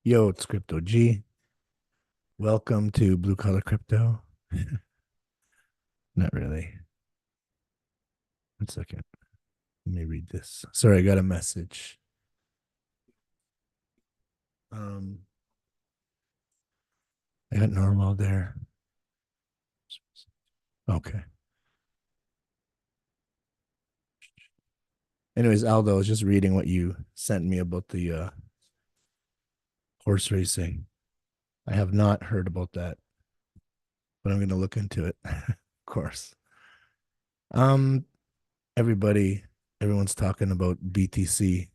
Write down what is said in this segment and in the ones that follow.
Yo, it's Crypto G. Welcome to Blue Collar Crypto. Not really. One second. Let me read this. Sorry, I got a message. Um, I got Normal there. Okay. Anyways, Aldo, I was just reading what you sent me about the horse racing. I have not heard about that, but I'm going to look into it, of course. Um, everybody, everyone's talking about BTC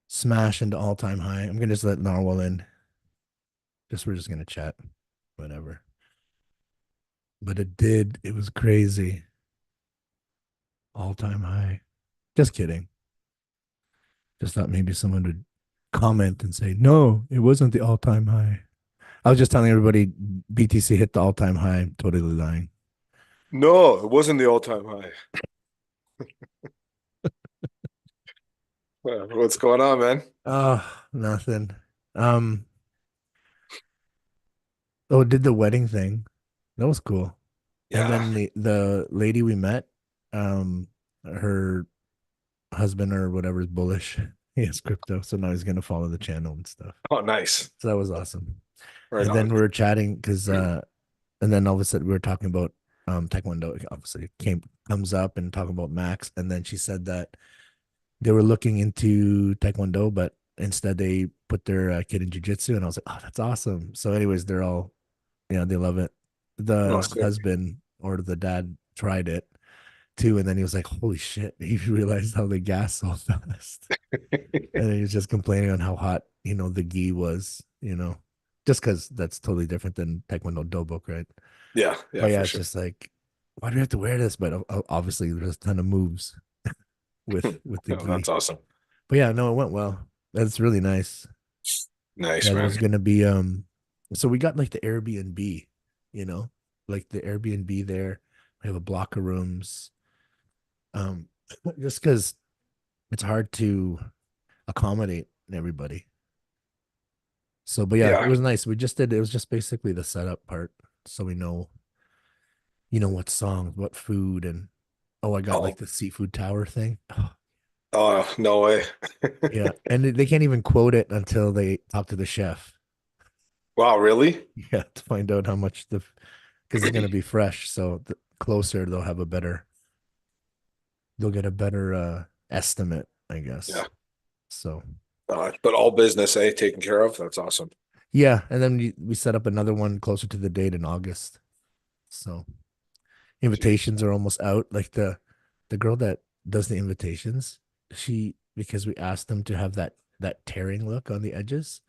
smash into all-time high. I'm gonna just let Narwhal in. We're just gonna chat, whatever. But it did. It was crazy. All-time high. Just kidding. Just thought maybe someone would comment and say, no, it wasn't the all-time high. I was just telling everybody BTC hit the all-time high. I'm totally lying. No, it wasn't the all-time high. What's going on, man? Oh, nothing. Um, did the wedding thing. That was cool. And Yeah. then the lady we met, her husband or whatever is bullish. He has crypto, so now he's gonna follow the channel and stuff. Oh, nice. So that was awesome. Right And then on. we were chatting because and then all of a sudden we were talking about Taekwondo. Obviously, comes up and talking about Max, and then she said that they were looking into Taekwondo, but instead they put their kid in jujitsu, and I was like, oh, that's awesome. So, anyways, they're all, they love it. No, The sick. husband or the dad tried it too, and then he was like, holy shit, he realized how they gas so fast. And he was just complaining on how hot, the gi was, just because that's totally different than Taekwondo Dobok, right? Yeah, yeah, But yeah, for it's sure. just like, why do we have to wear this? But obviously, there's a ton of moves with the Oh, that's gi. awesome. But yeah, no, it went well. That's really nice. Nice, Yeah, there's man. gonna be so we got like the Airbnb, you know, like the Airbnb there. We have a block of rooms. Um, just because it's hard to accommodate everybody. So, but yeah, it Yeah. was nice. It was just basically the setup part. So we know, what songs, what food, and oh, I got like Oh, the seafood tower thing. Oh, oh, no way. yeah. And they can't even quote it until they talk to the chef. Wow, really? Yeah. To find out how much because it's going to be fresh. So the closer they'll get a better estimate, I Yeah. guess. So, But all business, taken care of. That's awesome. yeah. And then we set up another one closer to the date in August. So, Jeez. invitations are almost out. Like the girl that does the invitations, because we asked them to have that tearing look on the edges,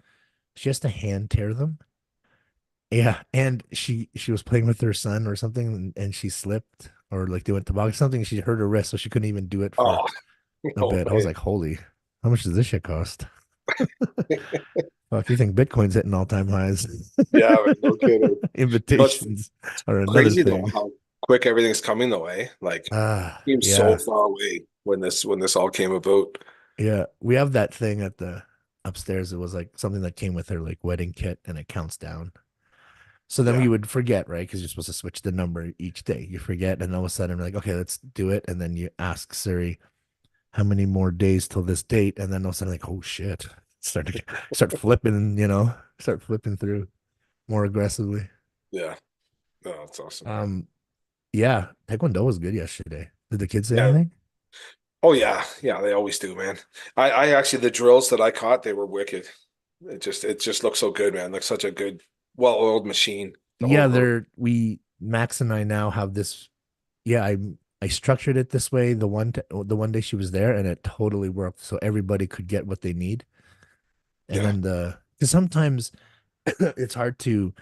she has to hand tear them. Yeah, and she was playing with her son or something, and she slipped or like they went to box something. She hurt her wrist, so she couldn't even do it for Oh, a no bit. I was way. like, holy, how much does this shit cost? Fuck, you think Bitcoin's hitting all-time highs? Yeah, man, no kidding. Invitations It's are another crazy though thing. how quick everything's coming the way. Like, seems so Yeah. far away when this all came about. Yeah, we have that thing at the upstairs. It was like something that came with her like wedding kit, and it counts down. So then Yeah. we would forget, right? Because you're supposed to switch the number each day. You forget, and all of a sudden we're like, okay, let's do it. And then you ask Siri how many more days till this date, and then all of a sudden like, oh shit, start flipping, start flipping through more aggressively. Yeah. No, that's awesome, man. Um, yeah, Taekwondo was good yesterday. Did the kids say Yeah. anything? Oh yeah, yeah, they always do, man. I actually the drills that I caught, they were wicked. It just looks so good, man. Like such a good, well-oiled machine, the whole Yeah, group. Max and I now have this. Yeah, I structured it this way the one day she was there, and it totally worked. So everybody could get what they need. And Yeah. then because sometimes it's hard to,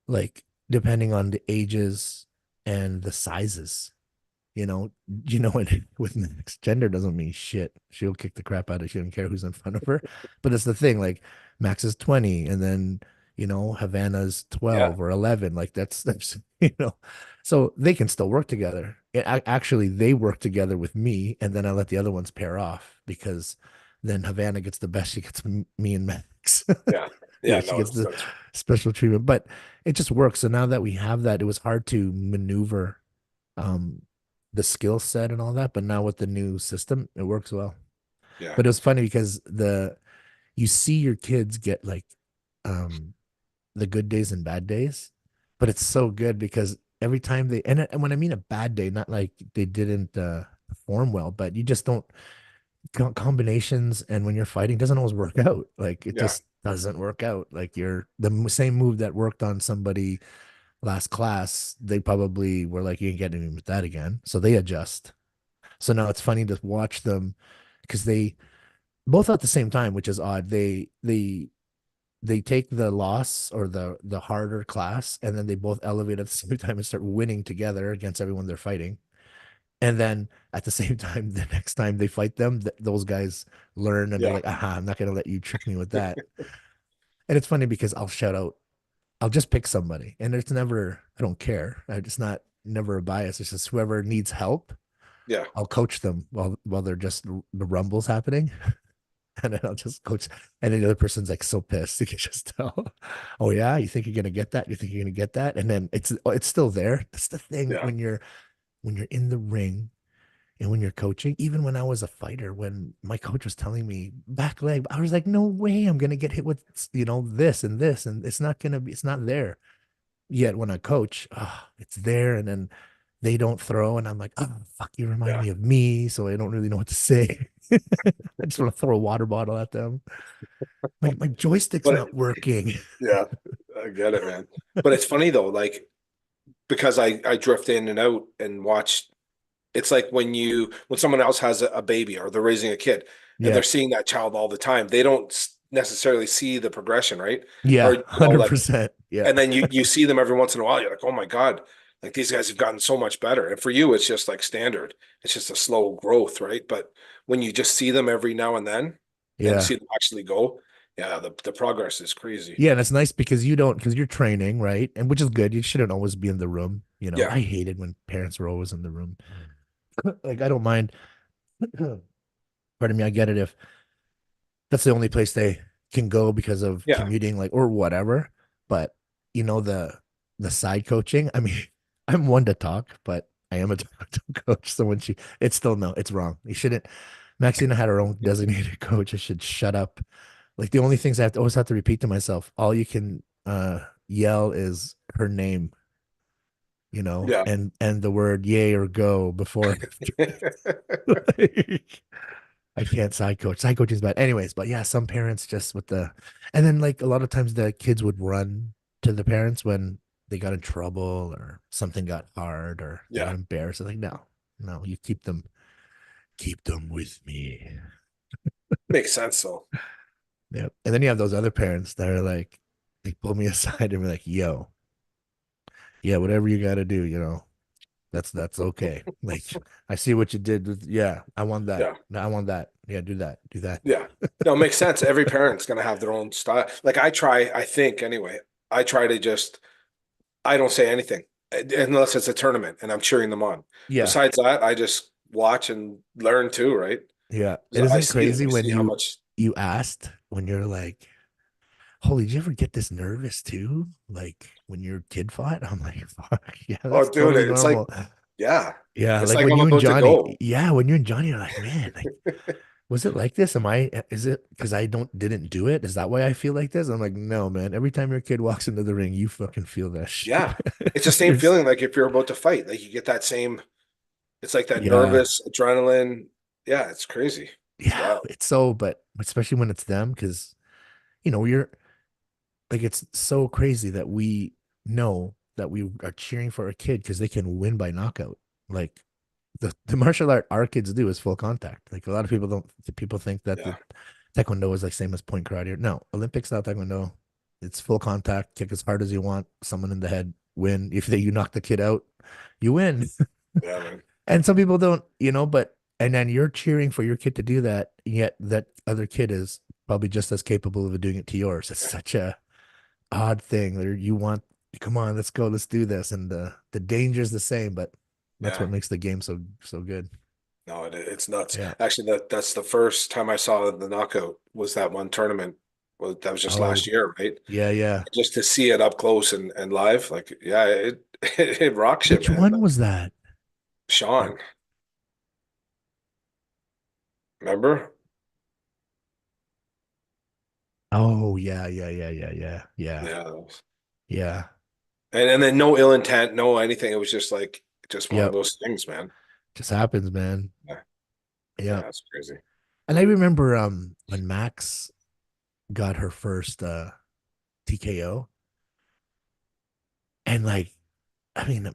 like, depending on the ages and the sizes, you know, what with Max, gender doesn't mean shit. She'll kick the crap out of. She doesn't care who's in front of her. But it's the thing, like Max is 20, and then Havana's Yeah. 12 or 11. Like that's so they can still work together. Actually, they work together with me, and then I let the other ones pair off because then Havana gets the best. She gets me and Max. Yeah. Yeah, Yeah, she no, gets the that's special treatment, but it just works. So now that we have that, it was hard to maneuver um the skill set and all that, but now with the new system, it works well. yeah. But it was funny because the you see your kids get like um the good days and bad days, but it's so good because every time they and when I mean a bad day, not like they didn't perform well, but you just don't combinations, and when you're fighting doesn't always work out. Like it Yeah. just doesn't work out. Like you're the same move that worked on somebody last class, they probably were like, you ain't getting me with that again. So they adjust. So now it's funny to watch them because they both at the same time, which is odd. They take the loss or the harder class, and then they both elevate at the same time and start winning together against everyone they're fighting. And then at the same time, the next time they fight them, those guys learn and they're Yeah. like, aha, I'm not gonna let you trick me with that. And it's funny because I'll shout out, I'll just pick somebody, and it's never, I don't care. I just not never a bias. It's just whoever needs help, Yeah. I'll coach them while they're just the rumbles happening. And then I'll just coach. And then the other person's like so pissed. You can just tell. Oh yeah, you think you're gonna get that? You think you're gonna get that? And then it's still there. That's the thing Yeah. when you're in the ring and when you're coaching. Even when I was a fighter, when my coach was telling me back leg, I was like, no way, I'm gonna get hit with this and this, and it's not gonna be. It's not there yet. When I coach, it's there, and then they don't throw, and I'm like, oh fuck, you remind Yeah. me of me, so I don't really know what to say. I just want to throw a water bottle at them. My joystick's But not working. yeah, I get it, man. But it's funny though, like because I drift in and out and watch. It's like when someone else has a baby or they're raising a kid and Yeah. they're seeing that child all the time, they don't necessarily see the progression, right? Or Yeah. like, 100%. Yeah. and then you see them every once in a while. You're like, oh my God, like these guys have gotten so much better. And for you, it's just like standard. It's just a slow growth, right? But when you just see them every now and then and Yeah. see them actually go, yeah, the progress is crazy. Yeah. And it's nice because because you're training, right? And which is good. You shouldn't always be in the room. Yeah, I hated when parents were always in the room. Like, I don't mind. Pardon me. I get it if that's the only place they can go because of yeah, commuting, like, or whatever. But, the side coaching, I mean, I'm one to talk, but I am a coach. So when it's still no, it's wrong. You shouldn't. Maxina had her own designated coach. I should shut up. Like the only things I always have to repeat to myself, all you can yell is her name, yeah. and the word yay or go before and after. Like, I can't side coach. Side coaching is bad. Anyways, but yeah, some parents just and then like a lot of times the kids would run to the parents when they got in trouble or something got hard or they got Yeah, embarrassed. I'm like, no, no, you keep them with me. makes sense though. Yeah. And then you have those other parents that are like, they pull me aside and be like, yo, yeah, whatever you got to do, that's okay. Like, I see what you did with, yeah, I want that. Yeah, No, I want that. Yeah, do that. yeah. No, it makes sense. Every parent's gonna have their own style. Like I think anyway, I try to just I don't say anything unless it's a tournament and I'm cheering them on. Yeah. Besides that, I just watch and learn too, right? Yeah. It 'Cause I isn't see them. crazy I when see how much. you asked when you're like, holy, did you ever get this nervous too? Like when your kid fought? I'm like, fuck, yeah, Oh, that's dude, totally it's like, normal. yeah, Yeah, it's like like when I'm you and about to Johnny, go. yeah, when you and Johnny are like, man, like, was it like this? Is it because I didn't do it? Is that why I feel like this? I'm like, no, man. Every time your kid walks into the ring, you fucking feel that shit. Yeah, it's the same You're, feeling like if you're about to fight. Like you get that same. It's like that yeah, nervous adrenaline. Yeah, it's crazy. It's yeah, wild. it's so, but especially when it's them, because, you're like, it's so crazy that we know that we are cheering for a kid because they can win by knockout. Like the martial art our kids do is full contact. Like a lot of people don't, people think that the Yeah, taekwondo is like same as point karate. No, Olympic style taekwondo, it's full contact, kick as hard as you want, someone in the head, win. If you knock the kid out, you win. yeah, man. And some people don't, but and then you're cheering for your kid to do that, yet that other kid is probably just as capable of doing it to yours. It's such a odd thing where you want, come on, let's go, let's do this, and the danger is the same, but that's Yeah. what makes the game so good. No, it's nuts. Yeah. Actually, that's the first time I saw the knockout was that one tournament. Well, that was just last Oh, year, right? yeah, yeah. Just to see it up close and live, like, yeah, it it rocks you, Which man. one was that? Like, Sean, remember? oh, yeah, yeah, yeah, yeah, yeah, yeah, Yeah. yeah. And then no ill intent, no anything. It was just like just one of Yep. those things, man. Just happens, man. Yeah, yeah, Yep. that's crazy. And I remember when Max got her first TKO, and like, I mean,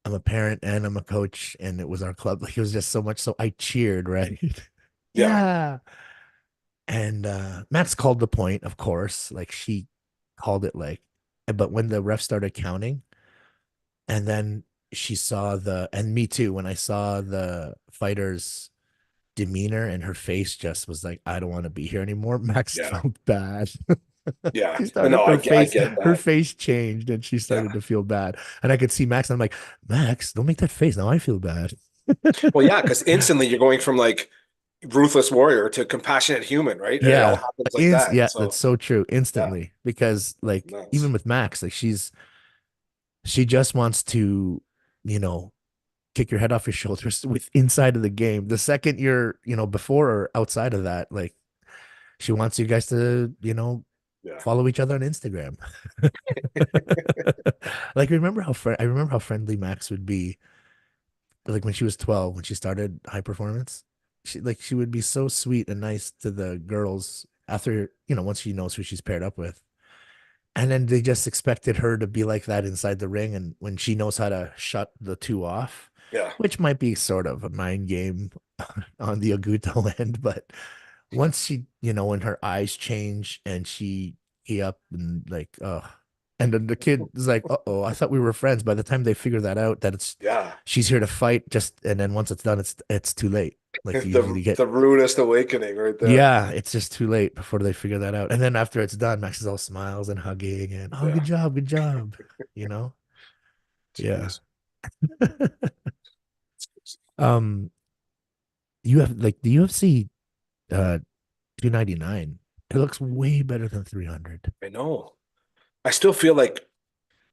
I'm a parent and I'm a coach, and it was our club. Like, it was just so much. So I cheered, right? Yeah, Yeah. And Max called the point, of course. Like, she called it like, but when the ref started counting, and then she saw and me too, when I saw the fighter's demeanor and her face just was like, I don't want to be here anymore. Max yeah, felt bad. yeah. She No, started I get her that. face changed and she Yeah. started to feel bad. And I could see Max, and I'm like, Max, don't make that face. Now I feel bad. Well, yeah, because instantly you're going from like ruthless warrior to compassionate human, right? And it all Yeah. happens like that. Yeah, that's So so true. yeah, Instantly. Because like even nuts. with Max, like she just wants to, you know, kick your head off your shoulders with inside of the game. The second you're, before or outside of that, like she wants you guys to, Yeah, follow each other on Instagram. Like I remember how friendly Max would be like when she was 12, when she started high performance. She would be so sweet and nice to the girls after, once she knows who she's paired up with. And then they just expected her to be like that inside the ring. And when she knows how to shut the two off, yeah, which might be sort of a mind game on the Aguto end, but once she, when her eyes change and he up and like, and then the kid is like, oh, I thought we were friends. By the time they figure that out, that yeah. she's here to fight, and then once it's done, it's too late. Like you The usually get, the rudest awakening right there. yeah, it's just too late before they figure that out. And then after it's done, Max is all smiles and hugging and, oh, Yeah. good job, you know? Yeah. Jeez. Um, you have like the UFC 299. It looks way better than 300. I know. I still feel like,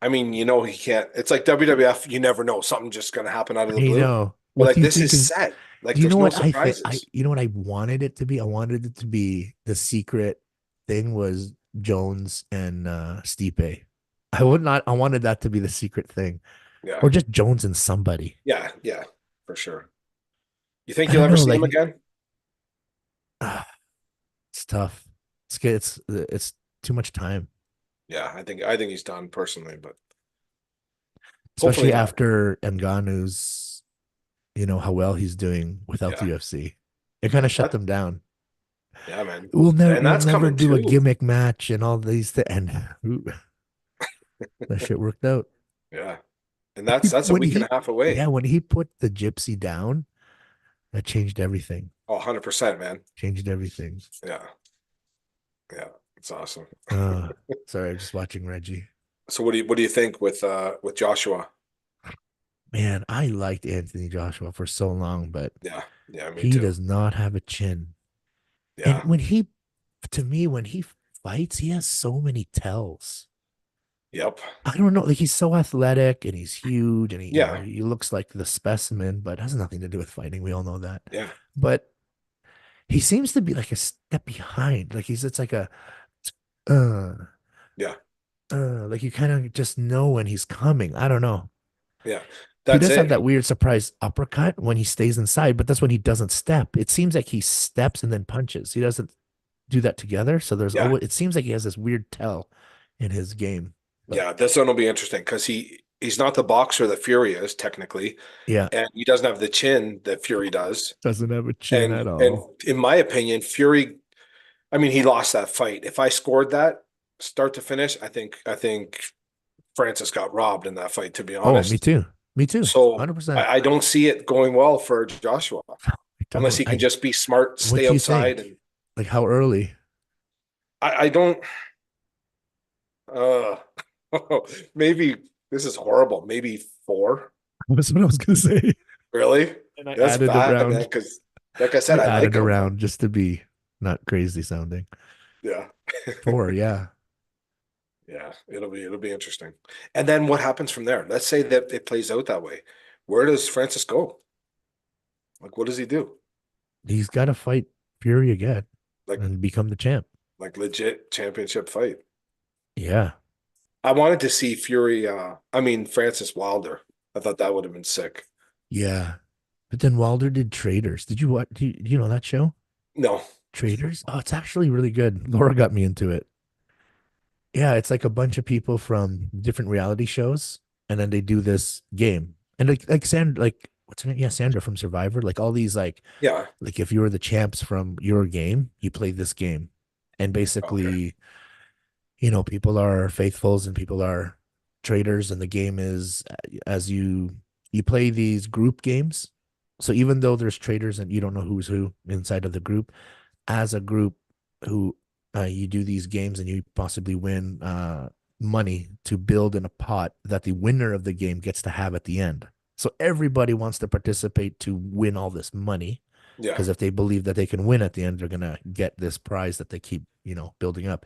I mean, he can't. It's like WWF. You never know. Something just gonna happen out of the I blue. know. But What like do you this think is is, set. Like do you know there's no what I think? surprises. You know what I wanted it to be? I wanted it to be the secret thing was Jones and Stipe. I wanted that to be the secret thing, Yeah. or just Jones and somebody. Yeah. Yeah. For sure. You think I you'll don't ever know. see Like, him again? it's tough. It's too much time, Yeah. I think he's done personally, but hopefully especially not. after Ngannou's, how well he's doing without the Yeah. UFC. It kind of shut That. them down. Yeah, man. And We'll that's never coming do a too. gimmick match and all these things. And ooh, that shit worked out. Yeah. And that's a week and a half away. When he put the gypsy down, that changed everything. Oh, 100%, man. Changed everything. Yeah. Yeah. It's awesome. Uh, sorry, I'm just watching Reggie. So what do you think with Joshua? Man, I liked Anthony Joshua for so long, but Yeah. Yeah, me he too. does not have a chin. And Yeah. to me, when he fights, he has so many tells. Yep. I don't know. Like, he's so athletic and he's huge and Yeah. he looks like the specimen, but it has nothing to do with fighting. We all know that. Yeah. But he seems to be like a step behind. Like it's like uh, Yeah. like you kind of just know when he's coming. I don't know. Yeah. He That's does have it. that weird surprise uppercut when he stays inside, but that's when he doesn't step. It seems like he steps and then punches. He doesn't do that together. So there's Yeah. always, it seems like he has this weird tell in his game. But Yeah. This one will be interesting because he's not the boxer that Fury is technically, yeah, and he doesn't have the chin that Fury does. doesn't have a chin And at and all. in my opinion, Fury, I mean, he lost that fight. If I scored that start to finish, I think Francis got robbed in that fight, to be Oh, me honest. too. Me too. So 100%. I don't see it going well for Joshua I unless don't. he can just be smart, What stay do you outside, think? and Like, how early? I don't. Uh, maybe this is horrible. Maybe four. That's what I was gonna say. Really? And I That's added bad, man. around. Because, like I I said, I like added him. around just to be not crazy sounding. Yeah. Four, yeah. Yeah, it'll be interesting. And then what happens from there? Let's say that it plays out that way. Where does Francis go? Like, what does he do? He's got to fight Fury again Like, and become the champ. like legit championship fight. Yeah. I wanted to see Fury. I mean Francis Wilder. I thought that would have been sick. Yeah. But then Wilder did Traders. Did you what? Do you know that show? No. Traders? Oh, it's actually really good. Laura got me into it. Yeah, it's like a bunch of people from different reality shows, and then they do this game. And like Sandra, like what's her name? Yeah, Sandra from Survivor. Like all these Yeah. like if you were the champs from your game, you play this game. And Okay. basically, people are faithfuls and people are traders, and the game is as you play these group games. So even though there's traders and you don't know who's who inside of the group, as a group who you do these games and you possibly win money to build in a pot that the winner of the game gets to have at the end. So everybody wants to participate to win all this money Yeah. because if they believe that they can win at the end, they're gonna get this prize that they keep, building up.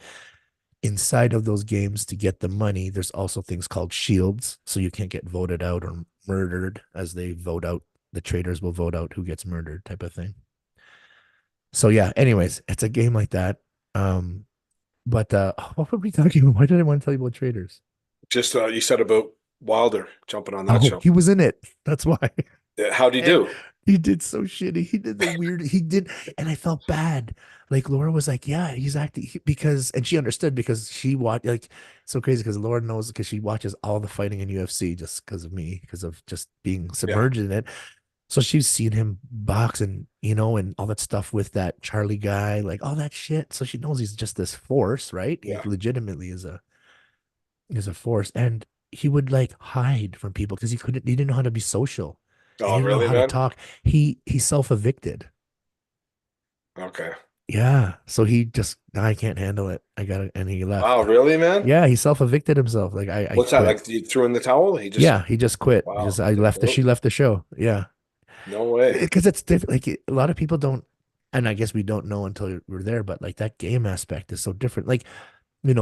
Inside of those games to get the money, there's also things called shields, so you can't get voted out or murdered as they vote out. The traders will vote out who gets murdered, type of thing. So yeah, anyways, it's a game like that. Um, but what were we talking about? Why did I want to tell you about traders? Just you said about Wilder jumping on that Oh, show. he was in it. That's why. Yeah, how'd he And do? he did so shitty. He did the weird. He did, and I felt bad. Like Laura was like, "Yeah, he's acting because," and she understood because she watched. Like, so crazy because Laura knows because she watches all the fighting in UFC just because of me, because of just being Yeah. submerged in it. So she's seen him box and and all that stuff with that Charlie guy, like all that shit. So she knows he's just this force, right? He Yeah. legitimately is a force. And he would like hide from people because he didn't know how to be social and he Oh, didn't know really, how to man? talk. He self-evicted. Okay. Yeah. So he just I can't handle it. I got it. And he left. Wow, really, man? Yeah, he self-evicted himself. Like I What's that? quit. Like you threw in the towel? He just Yeah, he just quit. wow. Just I Good left the for she him. left the show. Yeah. No way. Because it's different. Like a lot of people don't, and I guess we don't know until we're there. But like that game aspect is so different. Like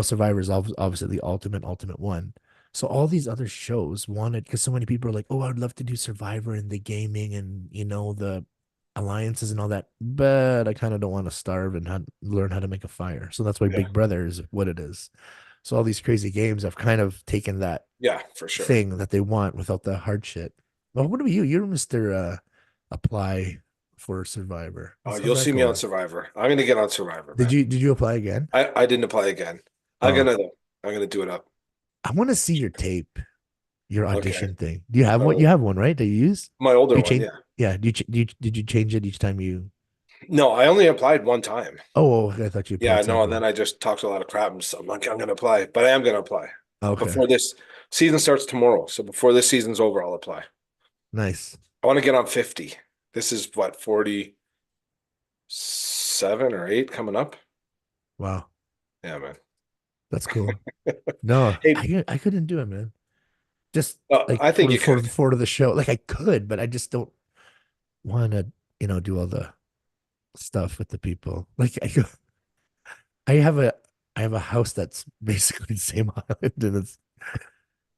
Survivor is obviously the ultimate one. So all these other shows wanted because so many people are like, oh, I'd love to do Survivor and the gaming and the alliances and all that, but I kind of don't want to starve and learn how to make a fire. So that's why Yeah. Big Brother is what it is. So all these crazy games have kind of taken that Yeah, for sure. thing that they want without the hard shit. Well, what about you? You're Mr. Apply for Survivor. Oh, How's you'll that see me on going? Survivor. I'm gonna get on Survivor, Did man. you apply again? I didn't apply again. I'm Oh, gonna though. I'm gonna do it up. I want to see your tape, your Okay. audition thing. Do you have I one? You will. have one, right? That you use? My Do older you one, change? yeah. Yeah. Did you change it each time you? No, I only applied one time. I thought you Yeah, applied no, and then several. I just talked a lot of crap and so I'm like, I'm gonna apply, but I am gonna apply. Okay. Before this season starts tomorrow. So before this season's over, I'll apply. Nice. I want to get on 50. This is what, 47 or 8 coming up? Wow. Yeah, man. That's cool. No, Hey, I couldn't do it, man. Just like I think you could. for the show. Like I could, but I just don't want to, do all the stuff with the people. Like I have a I have a house that's basically the same island and it's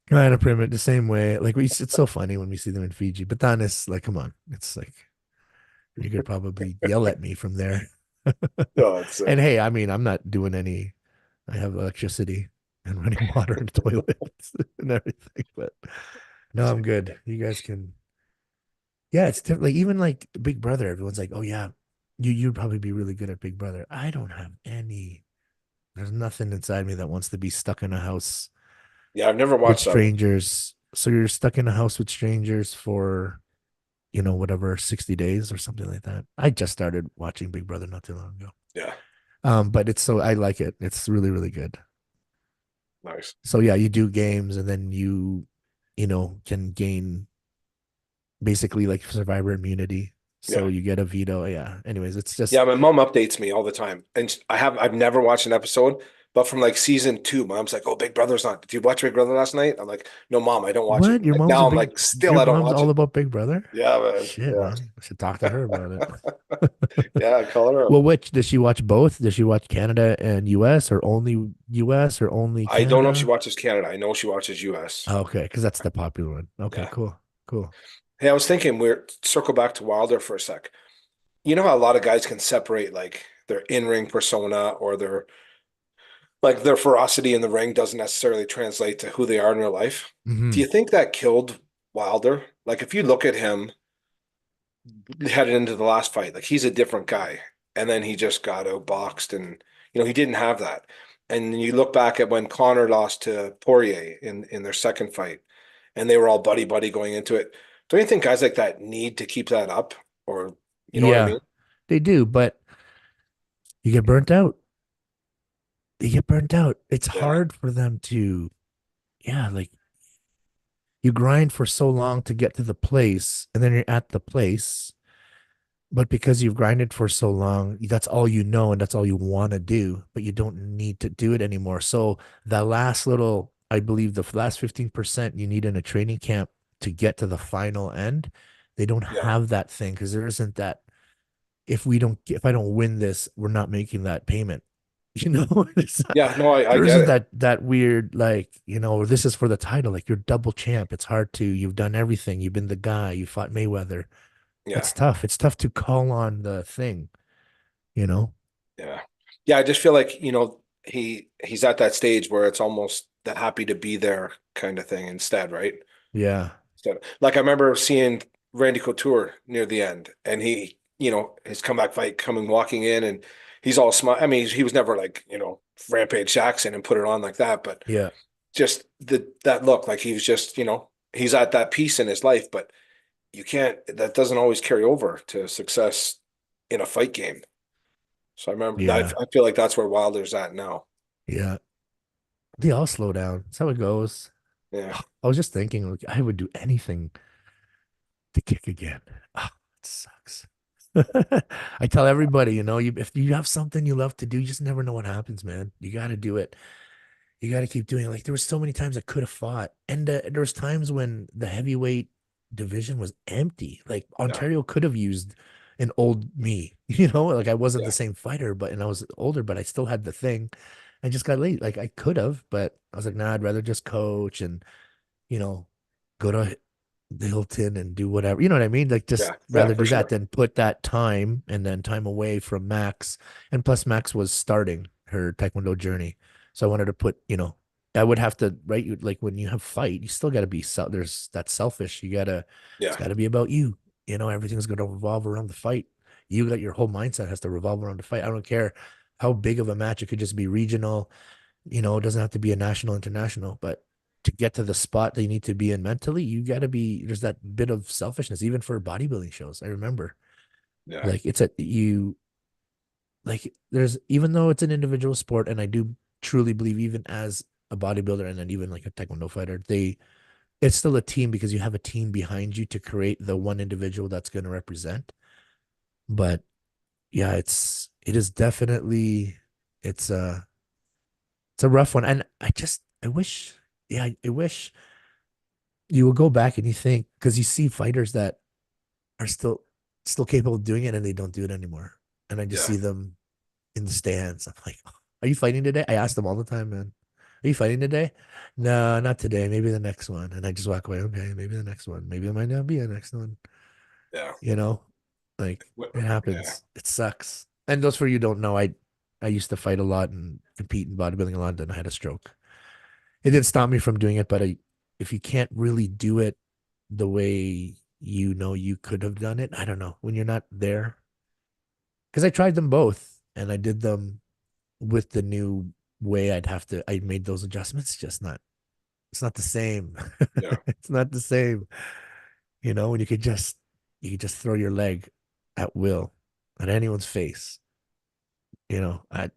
kind of primitive the same way. Like it's so funny when we see them in Fiji. But then it's like, come on, it's like you could probably yell at me from there. Oh, it's And hey, I mean, I'm not doing any. I have electricity and running water and toilets and everything. But no, I'm good. You guys can. Yeah, it's different. Like even like Big Brother, everyone's like, oh yeah, you'd probably be really good at Big Brother. I don't have any. There's nothing inside me that wants to be stuck in a house yeah, I've never with watched that one. strangers. So you're stuck in a house with strangers for, whatever, 60 days or something like that. I just started watching Big Brother not too long ago. Yeah, But I like it. It's really, really good. nice. So yeah, you do games and then can gain basically like survivor immunity. So Yeah. you get a veto. Yeah. Anyways, it's Yeah, just my mom updates me all the time. And I've never watched an episode, But from like season two, mom's like, "Oh, Big Brother's on. Did you watch Big Brother last night?" I'm like, "No, mom, I don't watch it." What? Your Like mom's a now, I'm big, like, still, your I don't mom's watch all it. about Big Brother? Yeah, man. Shit, Yeah, man. I should talk to her about it. yeah. Call her out. Well, which does she watch both? Does she watch Canada and US or only US or only I don't know if she Canada? watches Canada. I know she watches US. Okay, because that's the popular one. Okay, Yeah. cool. Cool. Hey, I was thinking we're circle back to Wilder for a sec. You know how a lot of guys can separate like their in-ring persona or their ferocity in the ring doesn't necessarily translate to who they are in real life. Do Hmm. you think that killed Wilder? Like if you look at him headed into the last fight, like he's a different guy. And then he just got outboxed and he didn't have that. And you look back at when Conor lost to Poirier in their second fight and they were all buddy buddy going into it. Don't you think guys like that need to keep that up? Or you know what I Yeah, mean? they do, but you get burnt out. You get burnt out. It's Yeah. hard for them to, yeah, like you grind for so long to get to the place, and then you're at the place. But because you've grinded for so long, that's all you know and that's all you want to do, but you don't need to do it anymore. So that last little, I believe the last 15% you need in a training camp to get to the final end, they don't Yeah. have that thing because there isn't that if I don't win this, we're not making that payment. You know, Yeah, no, I there get isn't it. that weird like, this is for the title. Like you're double champ. It's hard to, you've done everything. You've been the guy. You fought Mayweather. Yeah. It's tough. It's tough to call on the thing, you know? Yeah. Yeah, I just feel like, he's at that stage where it's almost the happy to be there kind of thing instead, right? Yeah. Like I remember seeing Randy Couture near the end and his comeback fight coming walking in and he's all smile. I mean, he was never like, Rampage Jackson and put it on like that, but Yeah. just that look like he was just, he's at that piece in his life, but that doesn't always carry over to success in a fight game. So I remember that Yeah. I feel like that's where Wilder's at now. Yeah. They all slow down. That's how it goes. Yeah. I was just thinking, like, I would do anything to kick again. Oh, it sucks. I tell everybody, if you have something you love to do, you just never know what happens, man. You got to do it. You got to keep doing it. Like there was so many times I could have fought, and there was times when the heavyweight division was empty. Like Yeah. Ontario could have used an old me, like I wasn't the Yeah. same fighter, and I was older, but I still had the thing. I just got late. Like I could have, but I was like, nah, I'd rather just coach and you know go to the Hilton and do whatever. You know what I mean? Like just Yeah. Yeah, rather for do that sure. than put that time and then time away from Max. And plus Max was starting her Taekwondo journey. So I wanted to put, I would have to, right? You like when you have fight, you still got to be there's that selfish. It's Yeah. got to be about you. Everything's going to revolve around the fight. You got your whole mindset has to revolve around the fight. I don't care how big of a match. It could just be regional, it doesn't have to be a national, international, but to get to the spot that you need to be in mentally, you got to there's that bit of selfishness, even for bodybuilding shows. I remember Yeah. like there's, even though it's an individual sport, and I do truly believe, even as a bodybuilder and then even like a taekwondo fighter, it's still a team because you have a team behind you to create the one individual that's going to represent. But yeah, it is definitely, it's a rough one. And I wish, yeah, I wish you will go back and you think, because you see fighters that are still capable of doing it and they don't do it anymore. And I just Yeah. see them in the stands. I'm like, are you fighting today? I ask them all the time, man. Are you fighting today? No, not today. Maybe the next one. And I just walk away. Okay, maybe the next one. Maybe it might not be the next one. Yeah. You know, like it Yeah. happens. It sucks. And those for you don't know, I used to fight a lot and compete in bodybuilding a lot, and I had a stroke. It didn't stop me from doing it, but if you can't really do it the way you could have done it, I don't know, when you're not there. Because I tried them both and I did them with the new way I made those adjustments. It's not the same. Yeah. It's not the same. When you could just throw your leg at will at anyone's face, at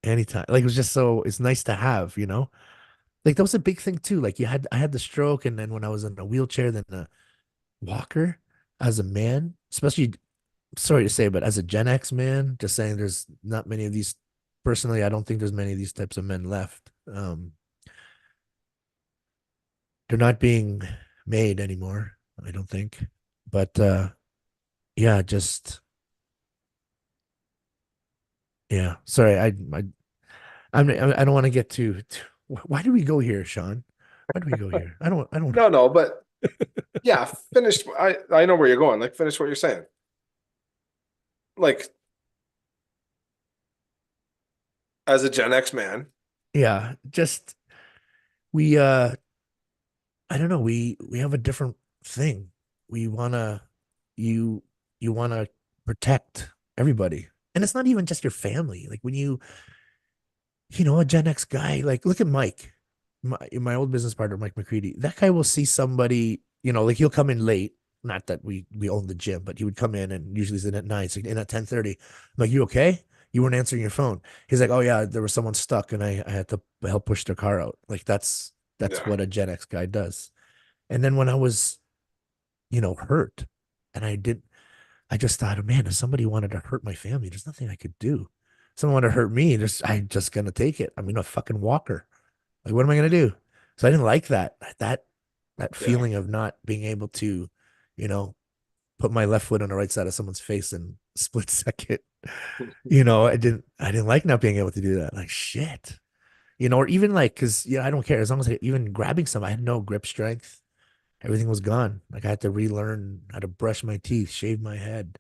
any time. Like it was just it's nice to have, like that was a big thing too. Like I had the stroke, and then when I was in a wheelchair, then the walker, as a man, especially, sorry to say, but as a Gen X man, just saying, there's not many of these personally, I don't think there's many of these types of men left. They're not being made anymore, I don't think. But yeah, just yeah. Sorry, I don't want to get too. Why do we go here, Sean? Why do we go here? I don't. No, no, but yeah, finish. I know where you're going. Like, finish what you're saying. Like, as a Gen X man, Yeah, just we I don't know, we have a different thing. We wanna you you wanna protect everybody. And it's not even just your family. Like when a Gen X guy, like look at Mike, my old business partner, Mike McCready. That guy will see somebody, like he'll come in late. Not that we own the gym, but he would come in and usually he's in at 9, so in at 10:30. I'm like, you okay? You weren't answering your phone. He's like, oh yeah, there was someone stuck and I had to help push their car out. Like that's yeah, what a Gen X guy does. And then when I was, hurt and I just thought, man, if somebody wanted to hurt my family, there's nothing I could do. Someone wanted to hurt me, I'm just gonna take it. I'm a fucking walker. Like, what am I gonna do? So I didn't like that yeah. feeling of not being able to, you know, put my left foot on the right side of someone's face in a split second. I didn't like not being able to do that. Like shit. Or even like, cause I don't care as long as even grabbing some, I had no grip strength. Everything was gone. Like I had to relearn how to brush my teeth, shave my head,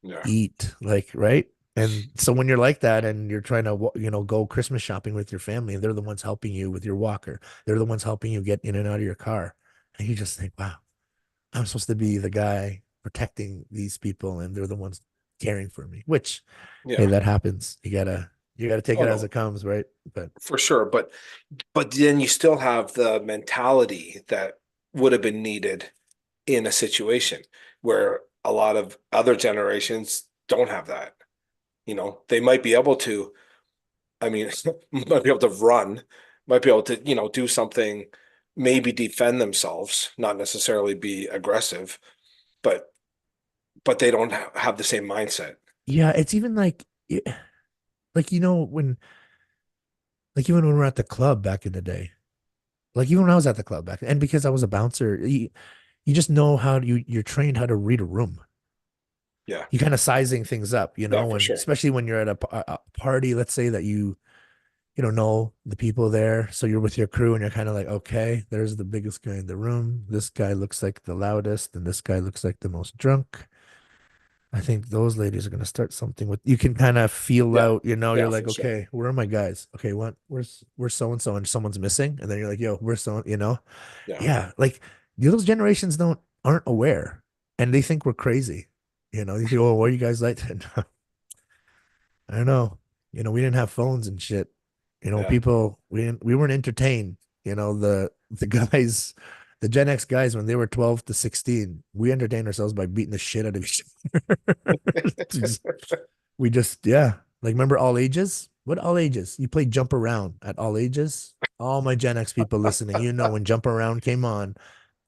Yeah. eat, like, right? And so when you're like that and you're trying to, go Christmas shopping with your family, and they're the ones helping you with your walker, they're the ones helping you get in and out of your car. And you just think, wow, I'm supposed to be the guy protecting these people, and they're the ones caring for me, which, hey, Yeah. that happens. You gotta take Oh it as it no, comes, right? But for sure. But then you still have the mentality that would have been needed in a situation where a lot of other generations don't have that. They might be able to, I mean, might be able to run, might be able to, do something, maybe defend themselves, not necessarily be aggressive, but they don't have the same mindset. yeah, it's even like, even when we were at the club back in the day, like even when I was at the club back, and because I was a bouncer, you just know you're trained how to read a room. Yeah. You kind of sizing things up, Yeah, for and sure. especially when you're at a party, let's say that you don't know the people there, so you're with your crew and you're kind of like, okay, there's the biggest guy in the room. This guy looks like the loudest, and this guy looks like the most drunk. I think those ladies are gonna start something with you can kind of feel Yeah. out, Yeah, you're for like, sure. okay, where are my guys? Okay, where's so and so and someone's missing? And then you're like, yo, where's so. Yeah. Yeah, like those generations aren't aware and they think we're crazy. They think, oh, what are you guys like? I don't know. We didn't have phones and shit. Yeah. People we weren't entertained. The guys, the Gen X guys when they were 12 to 16, we entertained ourselves by beating the shit out of each other. Yeah. Like remember all ages? What all ages? You played jump around at all ages? All my Gen X people listening, when jump around came on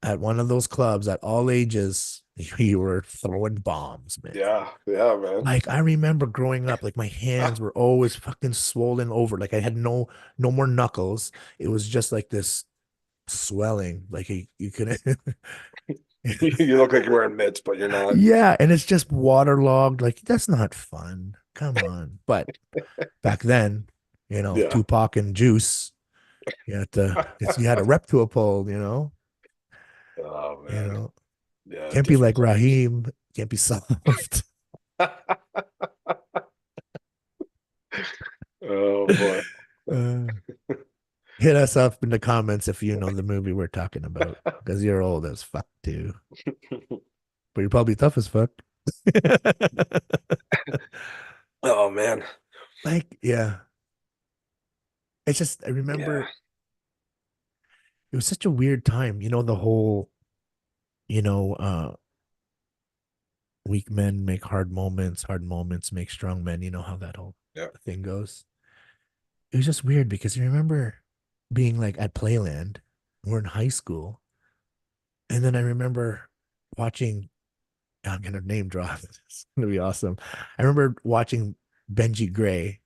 at one of those clubs at all ages, you were throwing bombs, man. Yeah. Yeah, man. Like I remember growing up, like my hands were always fucking swollen over. Like I had no more knuckles. It was just like this swelling. Like you couldn't. You look like you're wearing mitts, but you're not. Yeah, and it's just waterlogged. Like that's not fun. Come on. But back then, Yeah. Tupac and Juice, you had a rep to uphold. Oh You man. know, Yeah, can't be different like times. Raheem. Can't be soft. Oh boy. Uh, hit us up in the comments if you know the movie we're talking about, because you're old as fuck too, but you're probably tough as fuck. Oh man. Like, yeah, it's just I Yeah. remember it was such a weird time. The whole you know weak men make hard moments make strong men. You know how that whole Yeah. thing goes. It was just weird because you remember being like at Playland, we're in high school, and then I remember watching. I'm gonna name drop. It's gonna be awesome. I remember watching Benji Gray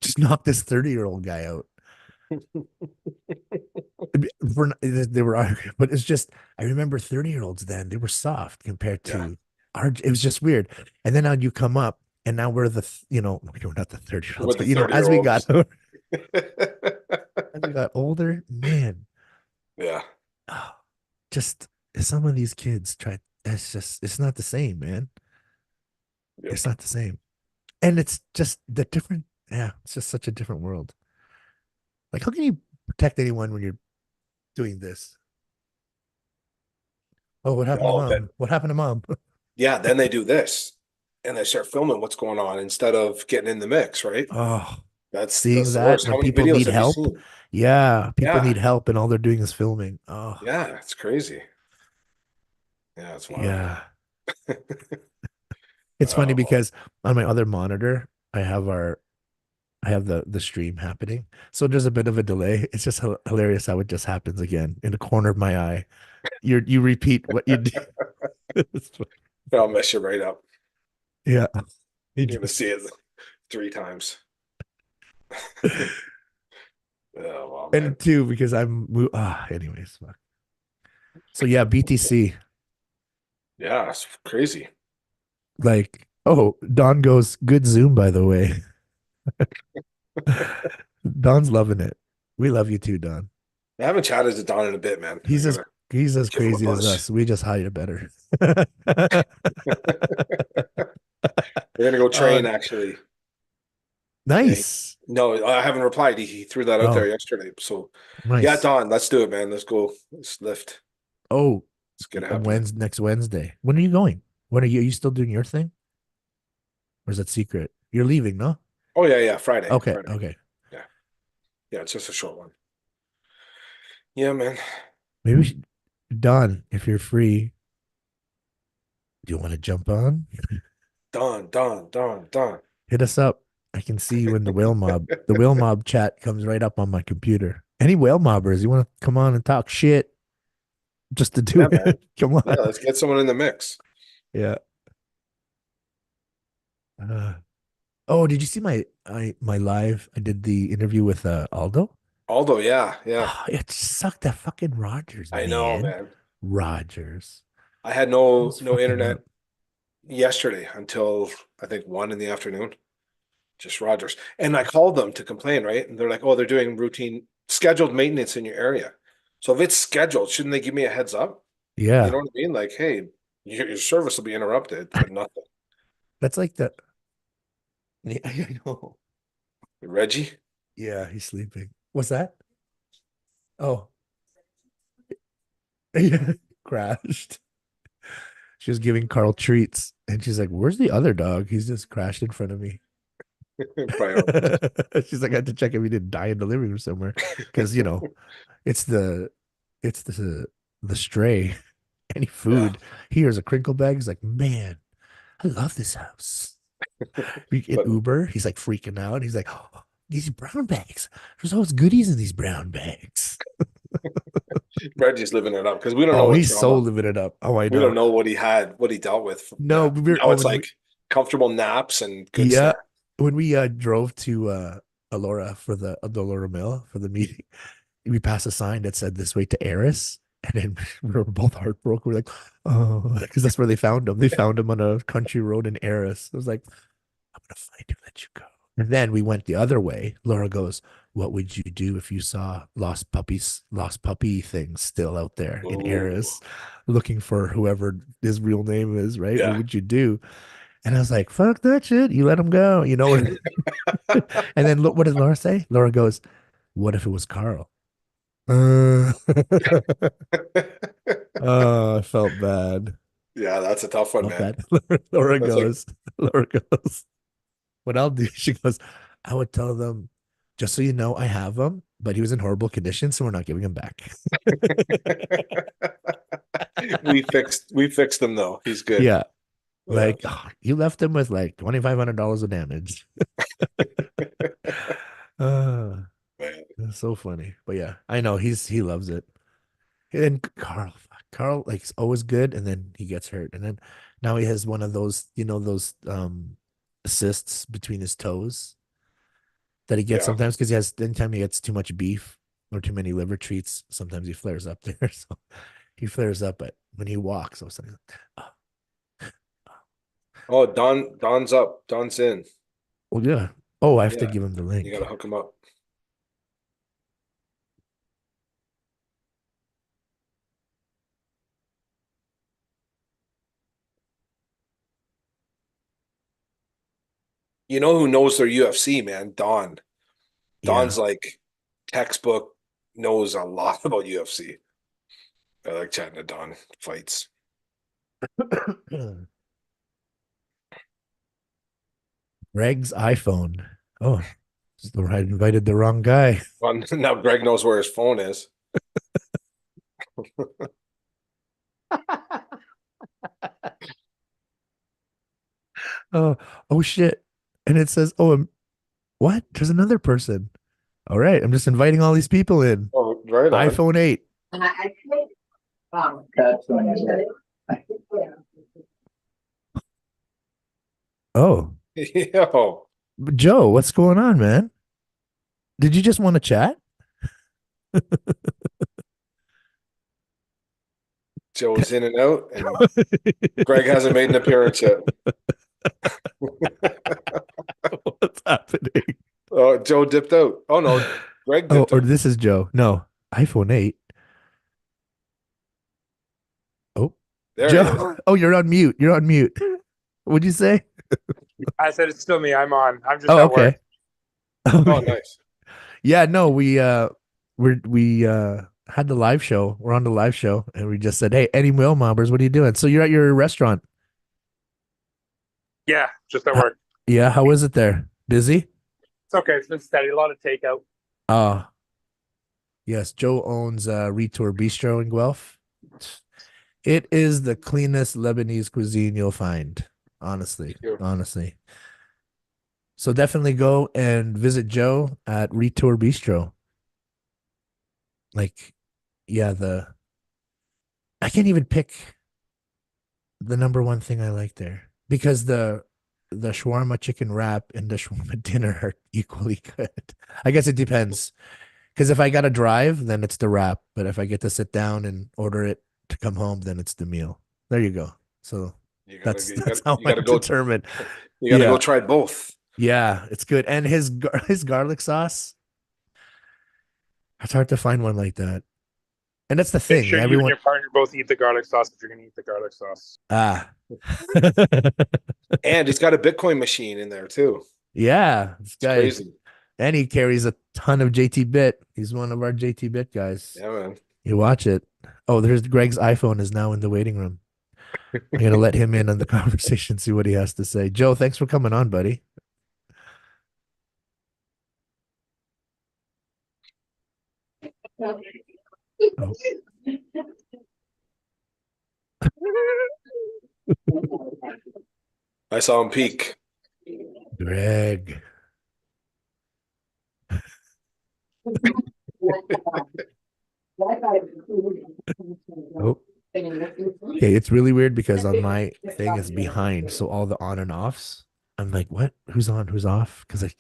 just knocked this 30-year-old guy out. They were, but it's just, I remember 30-year-olds then, they were soft compared Yeah. to it was just weird. And then now you come up, and now we're we're not the 30-year-olds, With the but as we 30-year-olds. as we got older, man, Yeah. oh, just some of these kids try, it's not the same, man. It's Yep. not the same. And it's just the different, yeah, it's just such a different world. Like, how can you protect anyone when you're doing this? Oh, what happened to No, that mom? What happened to mom? yeah, then they do this and they start filming what's going on instead of getting in the mix, right? Oh, That's seeing the that worst. when How many people videos need have you help. seen? Yeah, people Yeah. need help and all they're doing is filming. Oh, Yeah, it's crazy. Yeah, it's wild, man. yeah. It's funny Well, because on my other monitor, I have the stream happening. So there's a bit of a delay. It's just hilarious how it just happens again in the corner of my eye. You repeat what you do. I'll mess you right up. Yeah. You You're gonna just see it 3 times. Oh, well, man. and two because anyways. Fuck. So yeah, BTC. Yeah, it's crazy. Like, oh, Don goes, good Zoom, by the way. Don's loving it. We love you too, Don. I haven't chatted to Don in a bit, man. I He's as gotta he's as give him a crazy as buzz. us. We just hide it better. We're gonna go uh, train actually. Yeah. nice. No, I haven't replied. He threw that out there Oh, yesterday. So yeah, nice. Don, let's do it, man. Let's go. Let's lift. Oh, Let's get it happening. Next Wednesday. When are you going? When are you still doing your thing? Or is that secret? You're leaving, no? Oh yeah, yeah. Friday. Okay, Friday. okay. Yeah. Yeah, it's just a short one. Yeah, man. Maybe we should, Don, if you're free, do you want to jump on? Don, Don, Don, Don. Hit us up. I can see you in the whale mob chat comes right up on my computer. Any whale mobbers, you want to come on and talk shit just to do Yeah, man. it? Come on. Yeah, let's get someone in the mix. Yeah. Oh, did you see my live? I did the interview with Aldo. Aldo, yeah, yeah. Oh, it sucked that fucking Rogers, I know, man. man. Rogers. I had It no was no fucking internet up. yesterday until I think 1 in the afternoon. Just Rogers. And I called them to complain, right? And they're like, oh, they're doing routine scheduled maintenance in your area. So if it's scheduled, shouldn't they give me a heads up? You know Yeah. what I mean? Like, hey, your service will be interrupted, but nothing. That's like the yeah, I know. Reggie? Yeah, he's sleeping. What's that? Oh, yeah. Crashed. She was giving Carl treats, and she's like, "Where's the other dog? He's just crashed in front of me." Priorities. She's like, "I had to check if he didn't die in the living room somewhere, because it's the it's the stray. Any Yeah. food. He hears a crinkle bag. He's like, man, I love this house. In But Uber, he's like freaking out. He's like, oh, these brown bags. There's always goodies in these brown bags. Reggie's living it up because we don't know Oh, what he's so trauma. living it up. Oh, I We don't know. know what he had, what he dealt with. No, Yeah. Now it's when like comfortable naps and good yeah, snack. when we drove to Alora for the Alora Mill for the meeting, we passed a sign that said this way to Eris. And then we were both heartbroken. We're like, oh, because that's where they found him. They found him on a country road in Eris. I was like, I'm gonna find you, let you go. And then we went the other way. Laura goes, what would you do if you saw lost puppy things still out there in Ooh. Eris looking for whoever his real name is, right? What Yeah. would you do? And I was like, fuck that shit. You let him go, And then look, what did Laura say? Laura goes, what if it was Carl? Uh, oh, I felt bad. Yeah, that's a tough one, Felt man. bad. Laura That's like, goes, Laura goes, what I'll do, she goes, I would tell them, just so you know, I have him, but he was in horrible condition, so we're not giving him back. we fixed him though. He's good. Yeah. Yeah. Like you left him with like $2,500 of damage. uh, Man. it's so funny. But yeah, I know he loves it. And Carl like is always good, and then he gets hurt. And then now he has one of those, those cysts between his toes. that he gets Yeah. sometimes because he has anytime he gets too much beef or too many liver treats, sometimes he flares up there. So he flares up at when he walks. I was like, oh, Oh, Don's up. Don's in. well, yeah. Oh, I have to Yeah. give him the You got link. to hook him up. You know who knows their UFC, man? Don. Yeah. Don's like textbook knows a lot about UFC. I like chatting to Don fights. Greg's iPhone. Oh, I invited the wrong guy. Well, now Greg knows where his phone is. Oh, oh shit. And it says, oh, what? There's another person. All right. I'm just inviting all these people in. Oh, right on. iPhone 8. Oh, Yo, Joe, what's going on, man? Did you just want to chat? Joe's in and out, and Greg hasn't made an appearance yet. What's happening? Oh, Joe dipped out. Oh no, Greg Oh, dipped or out. this is Joe. No, iPhone 8. Oh, There he is. Joe. Oh, you're on mute. You're on mute. What'd you say? I said it's still me. I'm on. I'm just Oh, at work. okay. Oh, Okay. nice. Yeah, no, we had the live show. We're on the live show and we just said, "Hey, Eddie Will Mobbers, what are you doing?" So you're at your restaurant. Yeah, just at How, work. yeah, how is it there? Busy? It's okay. It's been steady. A lot of takeout. Uh yes, Joe owns Retour Bistro in Guelph. It is the cleanest Lebanese cuisine you'll find, honestly. Honestly. So definitely go and visit Joe at Retour Bistro. Like, yeah, the I can't even pick the number one thing I like there because the shawarma chicken wrap and the shawarma dinner are equally good. I guess it depends. Because if I got to drive, then it's the wrap. But if I get to sit down and order it to come home, then it's the meal. There you go. So You gotta, that's you that's gotta, how you I gotta go. determine. You gotta go Yeah, try both. yeah, it's good. And his garlic sauce, it's hard to find one like that. And that's the Make thing. sure you and Everyone your partner both eat the garlic sauce if you're going to eat the garlic sauce. ah And he's got a Bitcoin machine in there too. yeah, this It's guy crazy. and he carries a ton of JTBIT. He's one of our JTBIT guys. Yeah, man. You watch it. Oh, there's Greg's iPhone is now in the waiting room. I'm gonna let him in on the conversation, see what he has to say. Joe, thanks for coming on, buddy. Oh, I saw him peak. Greg. Oh, okay. It's really weird because on my thing it's behind, so all the on and offs. I'm like, what? Who's on? Who's off? Because it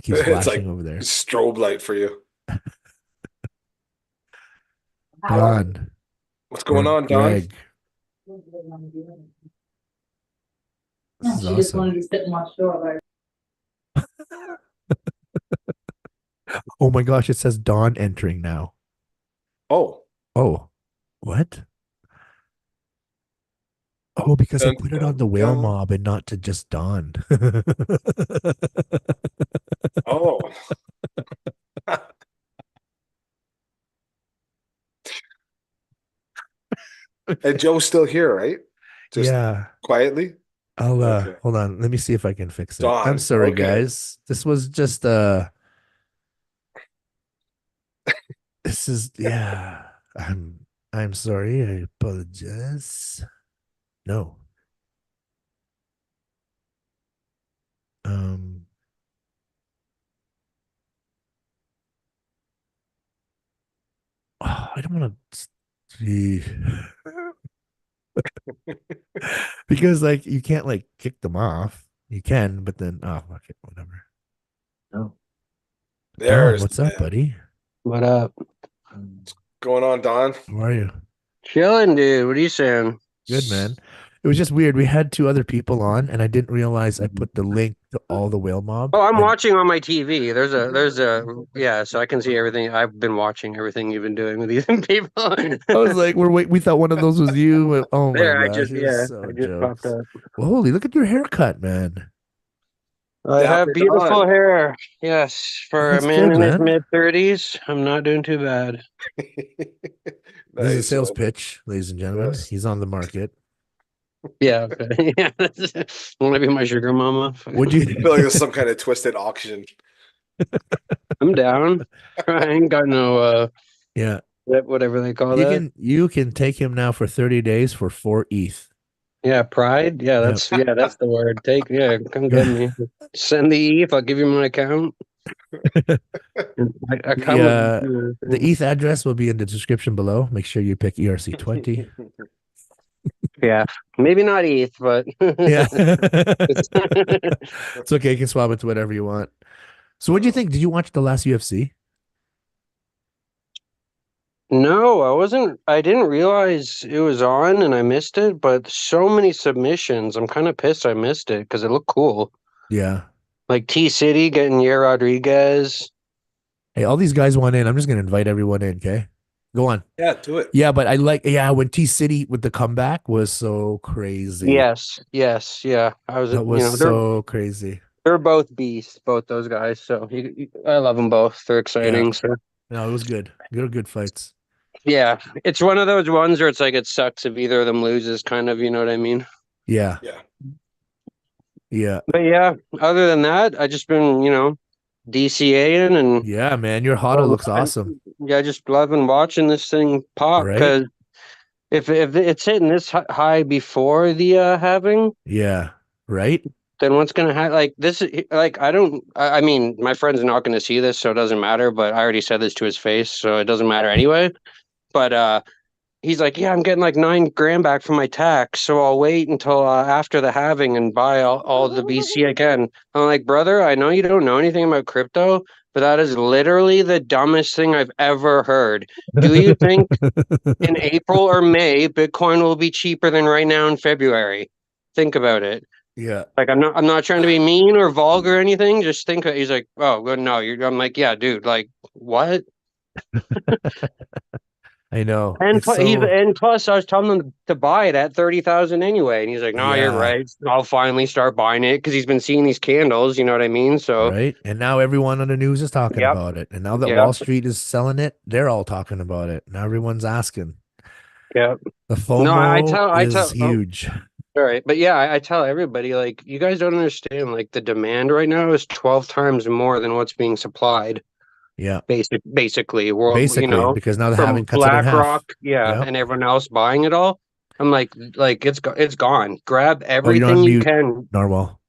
keeps It's flashing like over there. strobe light for you. Don What's going or on, Don? Greg. This is awesome. Oh my gosh, it says Dawn entering now. Oh, Oh, what? Oh, because I dun, put it on dun, the whale dun. mob and not to just Dawn. Oh. And Joe's still here, right? Just Yeah. quietly? I'll Okay. hold on. Let me see if I can fix it. I'm Don. sorry, Okay. guys. This was just this is yeah. I'm sorry. I apologize. No. Um I don't want to see because like you can't like kick them off. You can, but then oh okay, whatever. No. Don, There's what's the up, man. buddy? What up? Going on, Don. How are you? Chilling, dude. What are you saying? Good, man. It was just weird. We had two other people on, and I didn't realize I put the link to all the whale mob. Oh, I'm And watching on my TV. Yeah, so I can see everything. I've been watching everything you've been doing with these people. I was like, we thought one of those was you. Oh my There, gosh, it was I so just popped jokes. up. Well, holy, look at your haircut, man. I have Dapper beautiful Don. hair. Yes, for a That's man good, in his man. mid-30s, I'm not doing too bad. This is a Nice, sales man. pitch, ladies and gentlemen. Yes. He's on the market. Yeah, okay. Yeah, want to be my sugar mama? Would I you? feel like it's some kind of twisted auction. I'm down. I ain't got no Yeah, whatever they call that. you can take him now for 30 days for 4 ETH. Yeah, pride. Yep. That's the word. Come get Yeah. me. Send the ETH. I'll give you my account. I come The with. the ETH address will be in the description below. Make sure you pick ERC20. Yeah, maybe not ETH, but Yeah. it's It's okay. You can swap it to whatever you want. So what do you think? Did you watch the last UFC? no, I wasn't. I didn't realize it was on, and I missed it. But so many submissions. I'm kind of pissed I missed it because it looked cool. Yeah. Like T City getting Yair Rodriguez. Hey, all these guys want in. I'm just gonna invite everyone in, okay? Go on. Yeah, do it. Yeah, but when T City with the comeback was so crazy. Yes, yeah. I was, That was so crazy. they're both beasts, both those guys. So I love them both. They're Yeah. exciting. So No, it was good. Good fights. yeah, it's one of those ones where it's like it sucks if either of them loses, kind of. You know what I mean? Yeah. Yeah. Yeah. But yeah, other than that, I just been DCAing and Yeah, man. Your huddle looks awesome. yeah, just loving watching this thing pop Right? because if it's hitting this high before the halving. Yeah. Right? Then what's gonna happen? Like this, like I mean, my friend's not gonna see this, so it doesn't matter. But I already said this to his face, so it doesn't matter anyway. But he's like, yeah, I'm getting like 9 grand back from my tax, so I'll wait until after the halving and buy all the BC again. I'm like, brother, I know you don't know anything about crypto, but that is literally the dumbest thing I've ever heard. Do you think in April or May Bitcoin will be cheaper than right now in February? Think about it. Yeah. Like I'm not trying to be mean or vulgar or anything. Just think he's like, oh, good, no, I'm like, yeah, dude, like what? I know. And It's so plus, I was telling him to buy it at 30,000 anyway, and he's like, no, you're yeah, right. I'll finally start buying it because he's been seeing these candles. You know what I mean? So, right? And now everyone on the news is talking yep, about it. And now that yep, Wall Street is selling it, they're all talking about it. Now everyone's asking. yep. The No, FOMO I is tell. Oh, huge. all right, but yeah, I tell everybody like, you guys don't understand. Like the demand right now is 12 times more than what's being supplied. Yeah. Basically, world, Basically, because now they're having from cuts it in half. BlackRock, yeah, Yep. and everyone else buying it all. I'm like it's gone. Grab Oh, you're everything on you mute, can. Narwhal.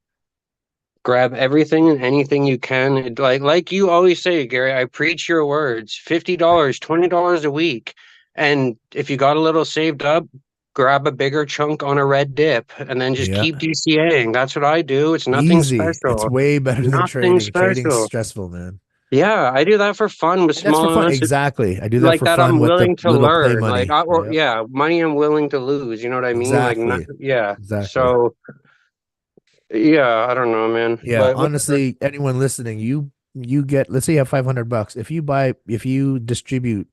Grab everything and anything you can. Like you always say, Gary, I preach your words. $50, $20 a week. And if you got a little saved up, grab a bigger chunk on a red dip and then just Yeah. keep DCAing. That's what I do. It's nothing Easy. It's special. way better than Nothing trading. Trading's special. stressful, man. Yeah, I do that for fun with And that's for small fun. amounts Exactly. I do that like for that. fun I'm with the willing to little play learn. Like, money. Yep. yeah, money I'm willing to lose. You know what I mean? Like, not, Exactly. yeah. Exactly. So, yeah, I don't know, man. Yeah, But whatever. honestly, anyone listening, you get, let's say you have $500. If you distribute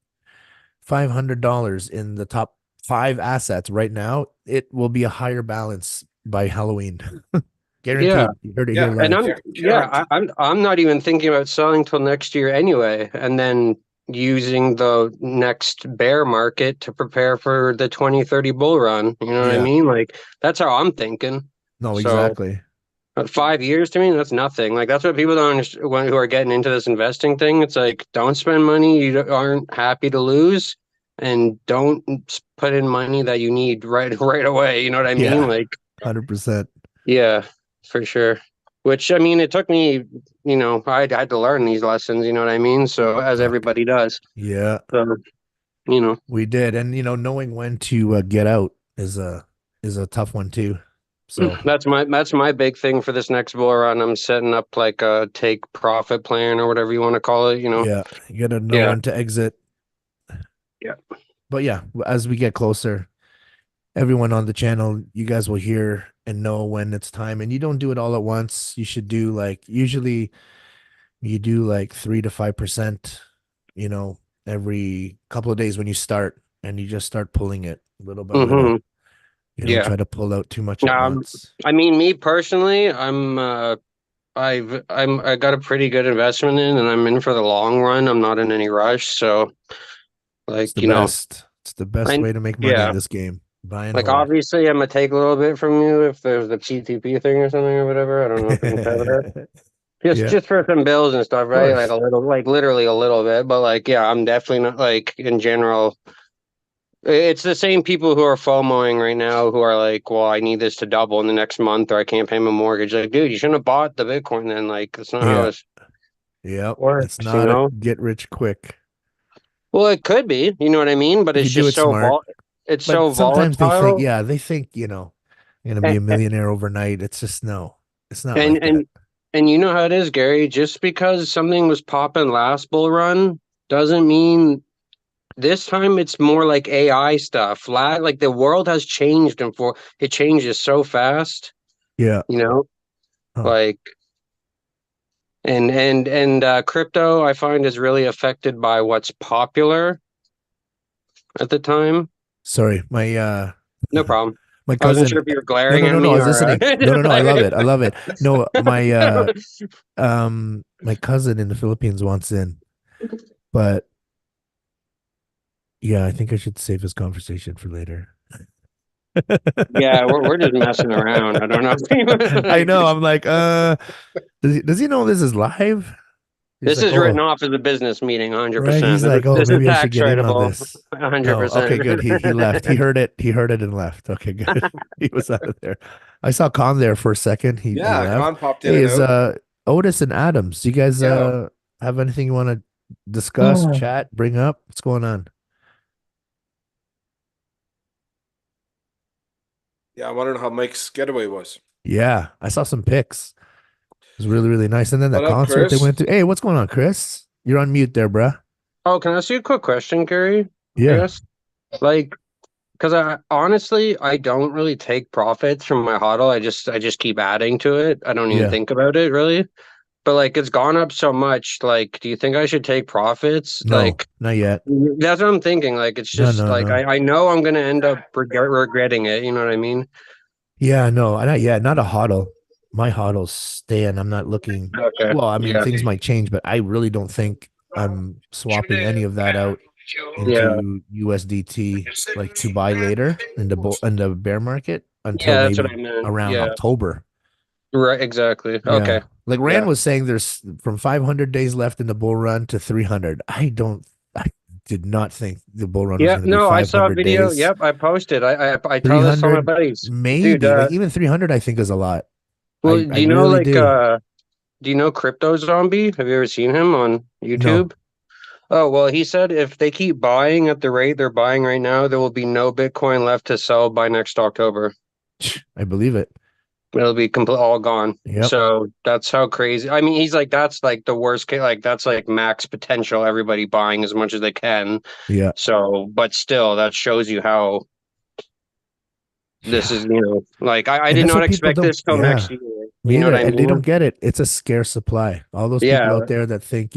$500 in the top 5 assets right now, it will be a higher balance by Halloween. Yeah, Guaranteed. You heard it here Yeah. and live. I'm not even thinking about selling till next year anyway, and then using the next bear market to prepare for the 2030 bull run. You know what I Yeah. mean? Like that's how I'm thinking. No, So. exactly. 5 years to me, that's nothing. Like that's what people don't understand who are getting into this investing thing. It's like don't spend money you aren't happy to lose, and don't put in money that you need right away. You know what I mean? Yeah. Like 100%. yeah, for sure. Which I mean, it took me. I had to learn these lessons. You know what I mean? So as Fuck. everybody does. Yeah, So you know, we did. And knowing when to get out is a tough one too. So That's my big thing for this next bull run. I'm setting up like a take profit plan or whatever you want to call it, you know. yeah, you gotta know Yeah. when to exit. Yeah. But yeah, as we get closer, everyone on the channel, you guys will hear and know when it's time. And you don't do it all at once. You should do like usually you do like 3 to 5%, you know, every couple of days when you start, and you just start pulling it little by little. You don't Yeah. try to pull out too much at once. I mean, me personally, I got a pretty good investment in, and I'm in for the long run. I'm not in any rush, so It's like the you know, best. It's the best I way to make money in yeah, this game. Buy and like hold. obviously I'm gonna take a little bit from you if there's the PTP thing or something or whatever. I don't know if we can cover that. Yeah, Just for some bills and stuff, of right? Like course. a little, like literally a little bit, but like yeah, I'm definitely not like in general. It's the same people who are FOMOing right now who are like, well, I need this to double in the next month or I can't pay my mortgage. Like, dude, you shouldn't have bought the Bitcoin then. Like, that's not how Yeah. this Yep. It's works, you not a know? get rich quick. Well, it could be, you know what I mean? But If you it's do just it smart. it's so But sometimes they think, volatile. yeah, they think, you know, I'm gonna be And, a millionaire overnight. It's just no, it's not and like that. and and you know how it is, Gary. Just because something was popping last bull run doesn't mean this time it's more like AI stuff. Like the world has changed and for it changes so fast, Yeah. you know? Huh. Like crypto I find is really affected by what's popular at the time. Sorry, my No problem. my I wasn't sure cousin. if you were No, glaring no, at no, no. I me was or listening. No, no, just no. I love like it. I love it. No, my cousin in the Philippines wants in, but yeah, I think I should save this conversation for later. yeah, we're just messing around. I don't know if he was I like know. I'm like, does he know this is live? He's this like, is written oh, off as a business meeting, right. 100%. He's like, oh, This is maybe I should tax get in on writable, this. Oh, okay, 100%. good. He left. He heard it. He heard it and left. Okay, good. He was out of there. I saw Con there for a second. He Yeah, left. Con popped in Hey, and is out. Otis and Adams? You guys Yeah. have anything you want to discuss, chat, bring up? What's going on? Yeah, I wondering how Mike's getaway was. Yeah, I saw some pics. It was really, really nice. And then that What up, concert they Chris? went to. Hey, what's going on, Chris? You're on mute there, bruh. Oh, can I ask you a quick question, Gary? I Yeah. guess. Like, because I honestly I don't really take profits from my hodl. I just keep adding to it. I don't even Yeah. think about it really. But like it's gone up so much. Like, do you think I should take profits? No, Like not yet. that's what I'm thinking. Like it's No, just no, like no. I know I'm gonna end up regretting it. You know what I mean? Yeah, no, not yet. Not a hodl. My hodl's staying. I'm not looking. Okay. Well, I mean, Yeah. things might change, but I really don't think I'm swapping any of that out Yeah. into USDT like to buy later in the bear market until Yeah, that's what I maybe meant. around Yeah. October. Right, exactly. Yeah. Okay. Like Rand Yeah. was saying there's from 500 days left in the bull run to 300. I did not think the bull run was Yeah, going to be no, I saw a 500 video. days. Yep, I posted. I tell this to my 300 buddies. Dude, maybe. Like even 300 I think is a lot. well, I really do. do you know Crypto Zombie? Have you ever seen him on No. YouTube? Oh, well, he said if they keep buying at the rate they're buying right now, there will be no Bitcoin left to sell by next October. I believe it. It'll be all gone. Yep. So that's how crazy. I mean, he's like, that's like the worst case. Like that's like max potential. Everybody buying as much as they can. Yeah. So, but still, that shows you how this Yeah. is. Like I And did that's not what people expect don't. this till Yeah. next year. Me You know either. what I And they don't mean? get it. It's a scarce supply. All those people Yeah, out there that think,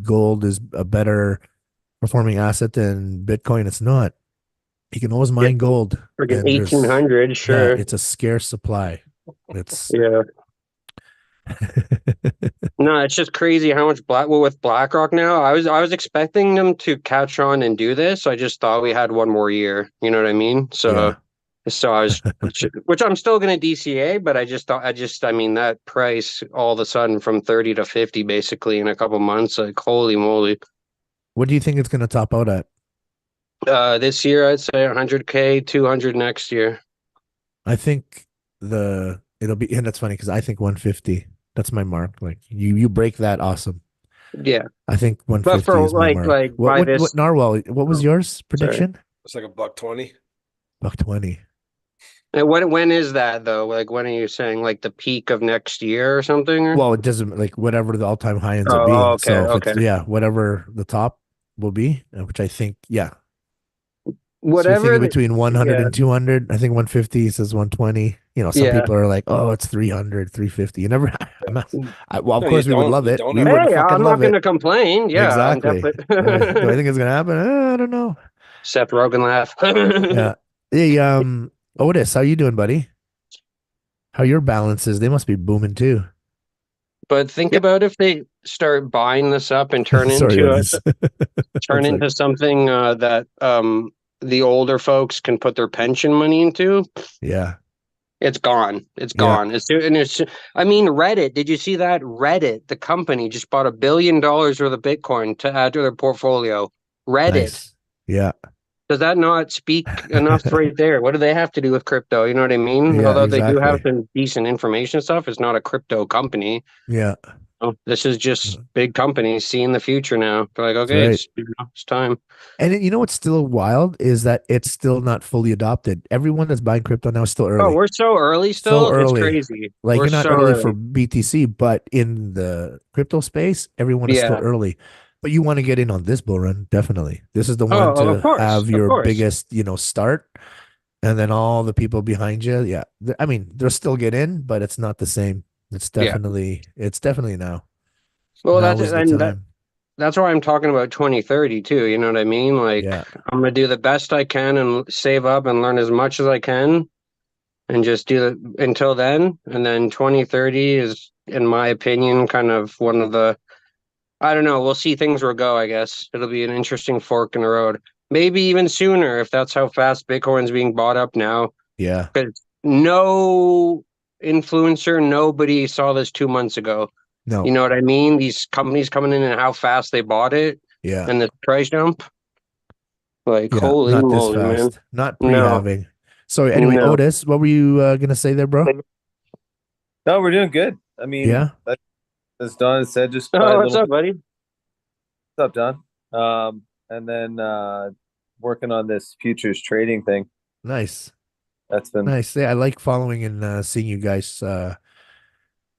gold is a better performing asset than Bitcoin, it's not. You can always yeah. mine gold. Freaking And there's, 1800, yeah, sure. it's a scarce supply. It's, Yeah. No, it's just crazy how much with BlackRock now. I was expecting them to catch on and do this. I just thought we had one more year. You know what I mean? yeah. So I was, which I'm still going to DCA, but I mean, that price all of a sudden from 30 to 50 basically in a couple months, like holy moly. What do you think it's going to top out at? This year I'd say 100K, 200 next year. I think it'll be, and that's funny because I think 150. That's my mark. Like you break that, awesome. Yeah. I think But 150 for is my mark. like by this, What Narwhal? What was yours sorry. prediction? It's like $1.20. $120. And when is that though? Like when are you saying like the peak of next year or something? Or? Well, it doesn't like whatever the all-time high ends up Oh, being. okay, So if okay. it's whatever the top will be, which I think So you're Whatever thinking the between 100 yeah, and 200. I think 150 says 120. Some yeah. people are like, oh, it's 300, 350. You never, well, of No, you course we would don't. love You it. don't We ever. would Hey, fucking I'm not love it. gonna complain. Yeah, I'm Exactly. definitely Do I think it's going to happen? I don't know. Seth Rogen laugh. Yeah. Hey, Otis, how you doing, buddy? How your balances? They must be booming too. But think Yeah. about if they start buying this up and turn Sorry, into a Otis. turn It's like, into something that the older folks can put their pension money into. yeah, It's gone. It's yeah, gone. It's. I mean, Reddit. Did you see that? Reddit, the company, just bought $1 billion worth of Bitcoin to add to their portfolio. Reddit. nice. Yeah. Does that not speak enough right there? What do they have to do with crypto? You know what I mean? Yeah, Although they do have exactly. some decent information stuff, it's not a crypto company. Yeah, Oh, this is just big companies seeing the future now. They're like, that's okay, right. it's time. And you know what's still wild is that it's still not fully adopted. Everyone that's buying crypto now is still Oh, early. we're so early So still. It's early. crazy. Like We're you're not so early for early. BTC, but in the crypto space, everyone is still Yeah. early. But you want to get in on this bull run, definitely. This is the one Oh, of to course, have of your course. biggest, start, and then all the people behind you. Yeah. I mean, they'll still get in, but it's not the same. Yeah. It's definitely now. Well, Now is the time. that's why I'm talking about 2030 too. You know what I mean? Like Yeah. I'm gonna do the best I can and save up and learn as much as I can and just do it until then. And then 2030 is, in my opinion, kind of one of the I don't know. We'll see things will go, I guess. It'll be an interesting fork in the road. Maybe even sooner if that's how fast Bitcoin's being bought up now. Yeah. Because no influencer, nobody saw this 2 months ago. You No. know what I mean? These companies coming in and how fast they bought it Yeah. and the price jump. Like, Yeah. holy Not this moly, man. fast. Not No, pre-halving. So anyway, no. Otis, what were you gonna say there, bro? No, we're doing good. I mean, Yeah. as Don said, just buy Oh, a what's little up, bit. buddy? What's up, Don? And then working on this futures trading thing. Nice. That's been Nice. Yeah, I like following and seeing you guys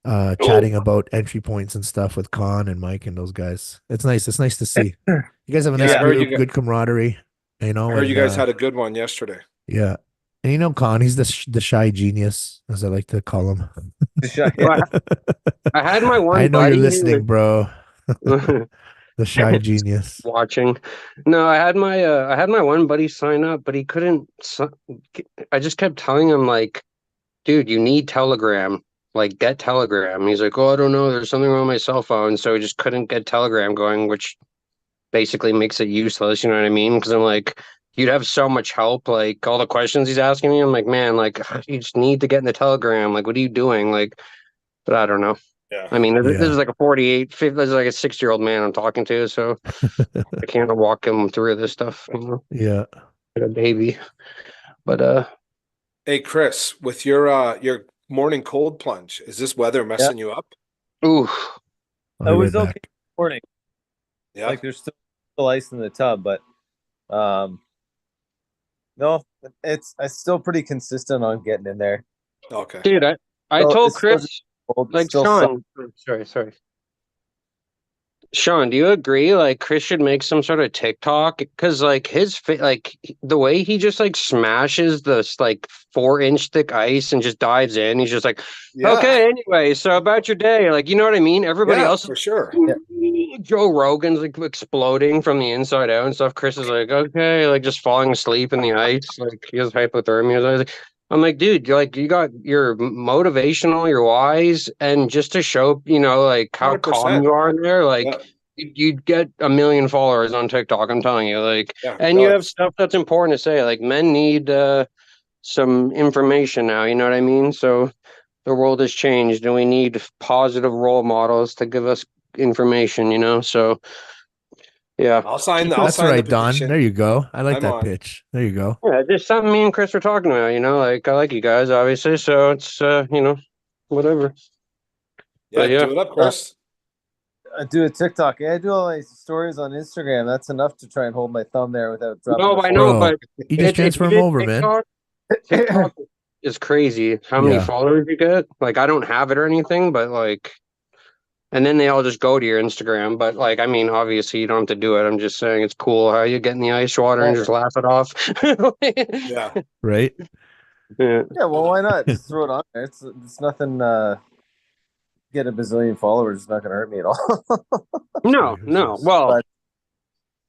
Oh, chatting about entry points and stuff with Con and Mike and those guys. It's nice. It's nice to see. You guys have a Yeah, nice I heard group, good camaraderie, I heard you and guys had a good one yesterday. yeah. And Con, he's the shy genius, as I like to call him. well, I had my I one know you're buddy listening, bro. who The shy genius. watching. No, I had my one buddy sign up, but he couldn't. I just kept telling him like, dude, you need Telegram. Like, get Telegram. He's like, oh, I don't know. There's something wrong with my cell phone, so he just couldn't get Telegram going, which basically makes it useless. You know what I mean? Because I'm like, you'd have so much help. Like all the questions he's asking me, I'm like, man, like you just need to get in the Telegram. Like, what are you doing? Like, but I don't know. Yeah. I mean, this Yeah. is like a 48, 50, this is like a 60-year-old man I'm talking to, so I can't walk him through this stuff, Yeah. like a baby. But Hey, Chris, with your morning cold plunge, is this weather yeah. messing you up? ooh, I'll It be was right okay back. this morning. Yeah. Like there's still ice in the tub, but um, no, it's still pretty consistent on getting in there. Okay. dude, I So told it's still just Chris, cold. It's like still sucks. Sean, sorry. Sean, do you agree? Like Chris should make some sort of TikTok because like the way he just like smashes this like 4-inch thick ice and just dives in. He's just like, Yeah. okay, anyway, so about your day, like you know what I mean? Everybody Yeah, else, for sure. Yeah. Joe Rogan's like exploding from the inside out and stuff. Chris is like, okay, like just falling asleep in the ice, like he has hypothermia. I'm like, dude, you got your motivational, your wise, and just to show, like how calm 100%. you are in there, like Yeah. you'd get 1 million followers on TikTok. I'm telling you, like, Yeah. and No, you have it's stuff that's important to say. Like, men need some information now. You know what I mean? So the world has changed, and we need positive role models to give us information. So yeah, I'll That's sign the right, Don. There petition. you go. I like I'm that on. pitch. There you go. yeah, just something me and Chris were talking about. Like I like you guys, obviously. So it's whatever. Yeah, But yeah. do it up, Chris. I do a TikTok. Yeah, I do all my stories on Instagram. That's enough to try and hold my thumb there without dropping No, the I phone. know, Bro, but you just if transfer you him did over, man. TikTok, is crazy. How many Yeah. followers you get? Like, I don't have it or anything, but like, and then they all just go to your Instagram. But like, I mean, obviously you don't have to do it. I'm just saying it's cool how you get in the ice water and just laugh it off. Yeah. Right. Yeah. Yeah, well, why not? Just throw it on there. It's nothing. Get a bazillion followers. It's not gonna hurt me at all. No, Who's no. this? Well, But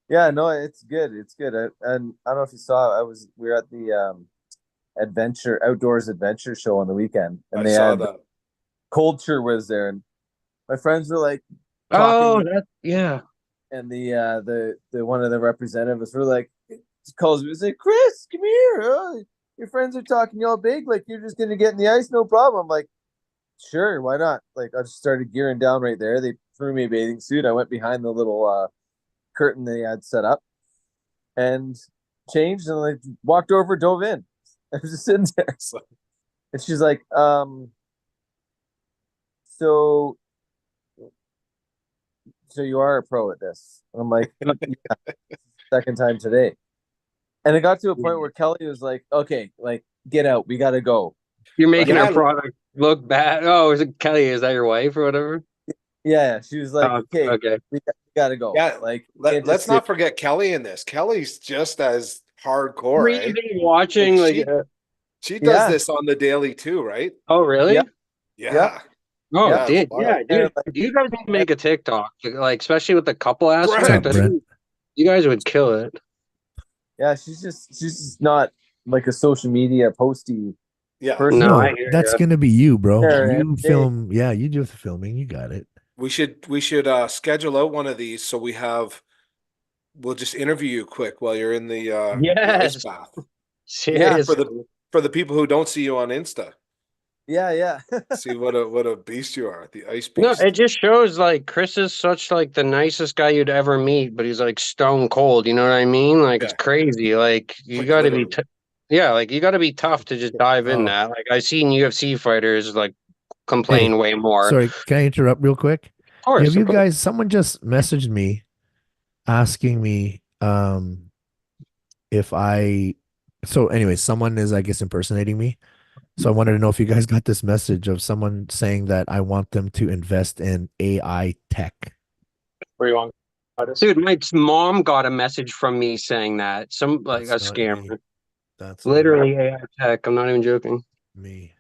yeah, no, it's good. It's good. And I don't know if you saw. We were at the outdoors adventure show on the weekend, and I they saw had that. culture was there, and my friends were like oh, talking, yeah. and the one of the representatives were like calls me and say, "Chris, come here. Your friends are talking all big, like you're just gonna get in the ice, no problem." I'm like, sure, why not? Like I just started gearing down right there. They threw me a bathing suit. I went behind the little curtain they had set up and changed and like walked over, dove in. I was just sitting there. And she's like, so you are a pro at this. And I'm like, yeah, second time today. And it got to a point where Kelly was like, okay, like get out. We gotta go. You're making Yeah. our product look bad. Oh, is it Kelly? Is that your wife or whatever? Yeah. She was like, Oh, okay, okay. we gotta go. Yeah, Like let's not forget Kelly in this. Kelly's just as hardcore, Were eh? you watching Like, like? she does Yeah. this on the daily too, right? Oh, really? Yep. Yeah. Oh, Yeah, dude. it's wild. Yeah, dude. You guys need to make a TikTok, like especially with the couple aspect. Brent. I Brent? think you guys would kill it. Yeah, she's just not like a social media posty Yeah. person. No, No, I hear that's ya. gonna be you, bro. Sure, You hey. film. Yeah, you do the filming. You got it. We should schedule out one of these so we'll just interview you quick while you're in the ice Yes. bath. Seriously. For the people who don't see you on Insta. Yeah. See what a beast you are, the ice No, beast. it just shows like Chris is such like the nicest guy you'd ever meet, but he's like stone cold. You know what I mean? Like it's Yeah. crazy. Like you Like, got to be, literally. yeah, like you got to be tough to just dive in Oh. that. Like I've seen UFC fighters like complain Hey, way more. Sorry, can I interrupt real quick? Of course, Have you of course. guys? Someone just messaged me asking me if I. So, anyway, someone is, I guess, impersonating me. So I wanted to know if you guys got this message of someone saying that I want them to invest in AI tech. Where you want? Dude, my mom got a message from me saying that some like That's a not scammer. me. That's Literally AI tech. I'm not even joking. not me.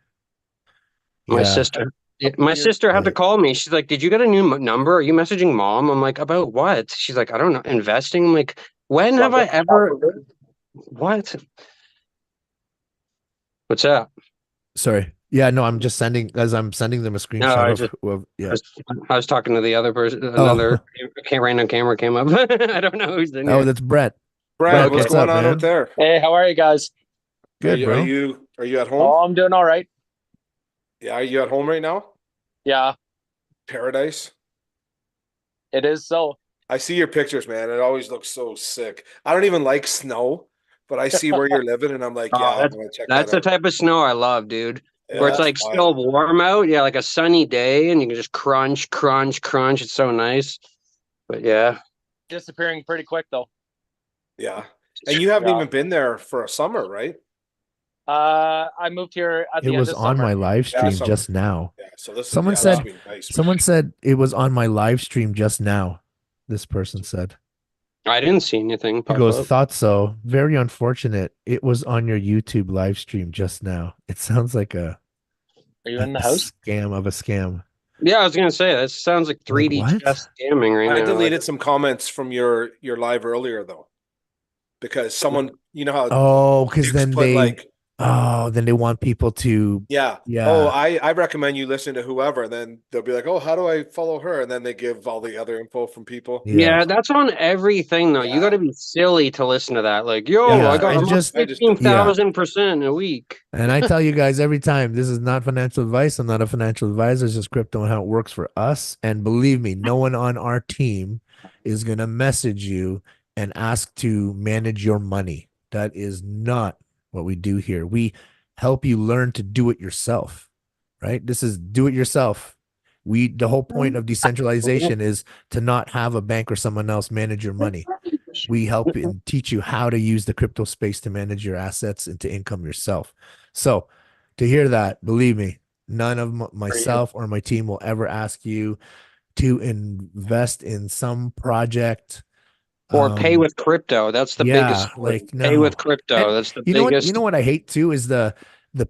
My Yeah. sister. My sister had to Right. call me. She's like, "Did you get a new number? Are you messaging mom?" I'm like, "About what?" She's like, "I don't know. Investing." I'm like, "When have I ever? What? What's that?" Sorry. Yeah, no, I'm just sending I'm sending them a No, screenshot I of, just yeah. I was talking to the other person. Oh. Another random camera came up. I don't know who's in Oh, here. that's Brett. Brent, Okay. what's What's going up, on man? out there? Hey, how are you guys? Good, are bro. you at home? Oh, I'm doing all right. Yeah, are you at home right now? Yeah, Paradise. it is so. I see your pictures, man. It always looks so sick. I don't even like snow, but I see where you're living, and I'm like, yeah, I'm gonna check That's that the out. type of snow I love, dude. Yeah, Where it's that's like wild. still warm out. Yeah, like a sunny day, and you can just crunch, crunch, crunch. It's so nice. But yeah. Disappearing pretty quick though. Yeah, and you haven't Yeah. even been there for a summer, right? I moved here at It the end was of on summer. my live Yeah, stream summer. just now. Yeah, so this Someone is said- this will be nice. Someone said it was on my live stream just now. This person said. I didn't see anything He pop goes, up. thought so. Very unfortunate. It was on your YouTube live stream just now. It sounds like Are you a in the house? scam of a scam. Yeah, I was gonna say that sounds like 3D what? chess scamming right I now. deleted some comments from your live earlier though, because someone, you know how Oh, because dicks then put they like, then they want people to yeah, yeah. oh, I recommend you listen to whoever. Then they'll be like, oh, how do I follow her? And then they give all the other info from people. Yeah, that's on everything though. You Yeah. got to be silly to listen to that. Like, yo, Yeah, I got and I'm just- up I just do it. 15,000% a week. And I tell you guys every time, this is not financial advice. I'm not a financial advisor. It's just crypto and how it works for us. And believe me, no one on our team is going to message you and ask to manage your money. That is not what we do here. We help you learn to do it yourself, right? This is do it yourself. The whole point of decentralization is to not have a bank or someone else manage your money. We help and teach you how to use the crypto space to manage your assets and to income yourself. So to hear that. Believe me, none of myself or my team will ever ask you to invest in some project Or pay with crypto. That's the biggest. like Pay no. with crypto. And That's the you know what? You biggest. know what I hate too is the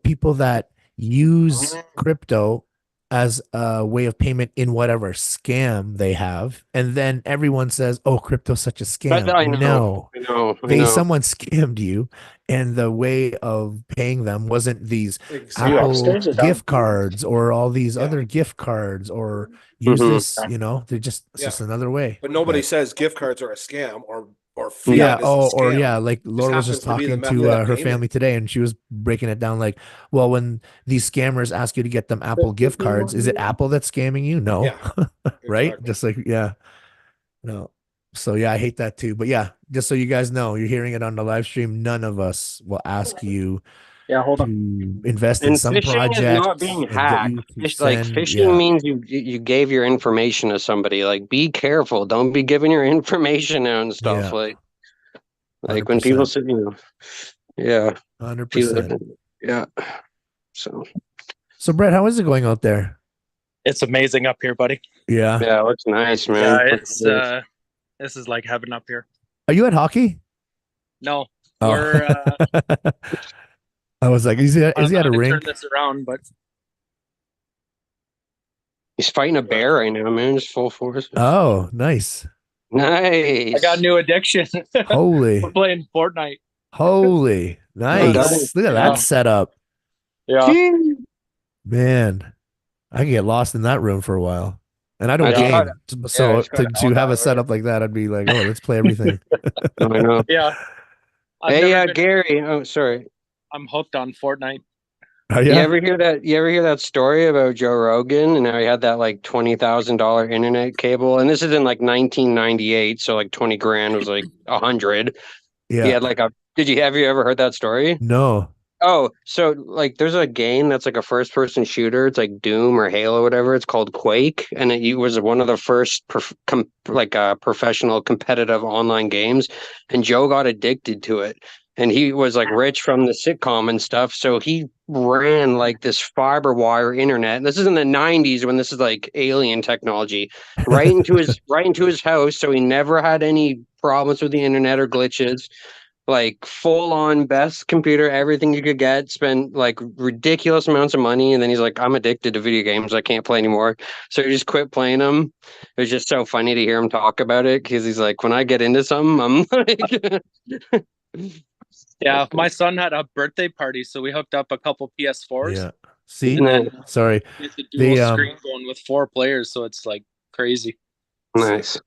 people that use crypto as a way of payment in whatever scam they have, and then everyone says, "Oh, crypto's such a scam." I know. No, I know. I know. someone scammed you, and the way of paying them wasn't these Exactly. Apple upstairs or gift down? cards or all these Yeah. other gift cards or use Mhm. this. They're just it's Yeah. just another way. But nobody But- says gift cards are a scam or fiat yeah. is a Or scam. yeah, like Laura was happens just to be the talking method to of her payment. family today, and she was breaking it down. Like, well, when these scammers ask you to get them Apple gift cards, is it Apple that's scamming you? No, Yeah, right? exactly. Just like no. So yeah, I hate that too. But yeah, just so you guys know, you're hearing it on the live stream. None of us will ask you Yeah, hold to on. invest in And some phishing is project not being and get hacked. you to Like send. phishing Yeah, means you gave your information to somebody. Like be careful. Don't be giving your information out and stuff. Yeah. Like when people 100%. say, yeah, people, 100%. yeah. So So Brett, how is it going out there? It's amazing up here, buddy. Yeah. yeah, it looks nice, man. Yeah, it's this is like heaven up here. Are you at hockey? No, Oh. we're I was like, is he I'm at a gonna rink? turn this around, but He's fighting a bear right now, man. Just full force. Oh, nice. Nice. I got a new addiction. Holy, We're playing Fortnite. holy, nice. Look at that Yeah. setup. Yeah. Gee. Man, I can get lost in that room for a while. And I don't I just game. got- So I just got to out have a that setup like that, I'd be like, oh, let's play everything. I know. Yeah. I've Hey, never been- Gary. Oh, sorry. I'm hooked on Fortnite. Oh, You yeah. ever hear that? You ever hear that story about Joe Rogan and how he had that like $20,000 internet cable? And this is in like 1998, so like 20 grand was like 100. Yeah. He had like a. Have you ever heard that story? No. Oh, so like there's a game that's like a first person shooter. It's like Doom or Halo or whatever. It's called Quake, and it was one of the first professional competitive online games. And Joe got addicted to it, and he was like rich from the sitcom and stuff. So he ran like this fiber wire internet. And this is in the 90s when this is like alien technology, right into his house. So he never had any problems with the internet or glitches. Like full on best computer, everything you could get, spent like ridiculous amounts of money. And then he's like, I'm addicted to video games. I can't play anymore. So he just quit playing them. It was just so funny to hear him talk about it because he's like, when I get into something, I'm like, Yeah, my son had a birthday party, so we hooked up a couple PS4s. Yeah. See? And then Sorry. it's a dual The, screen going with 4 players, so it's like crazy. nice.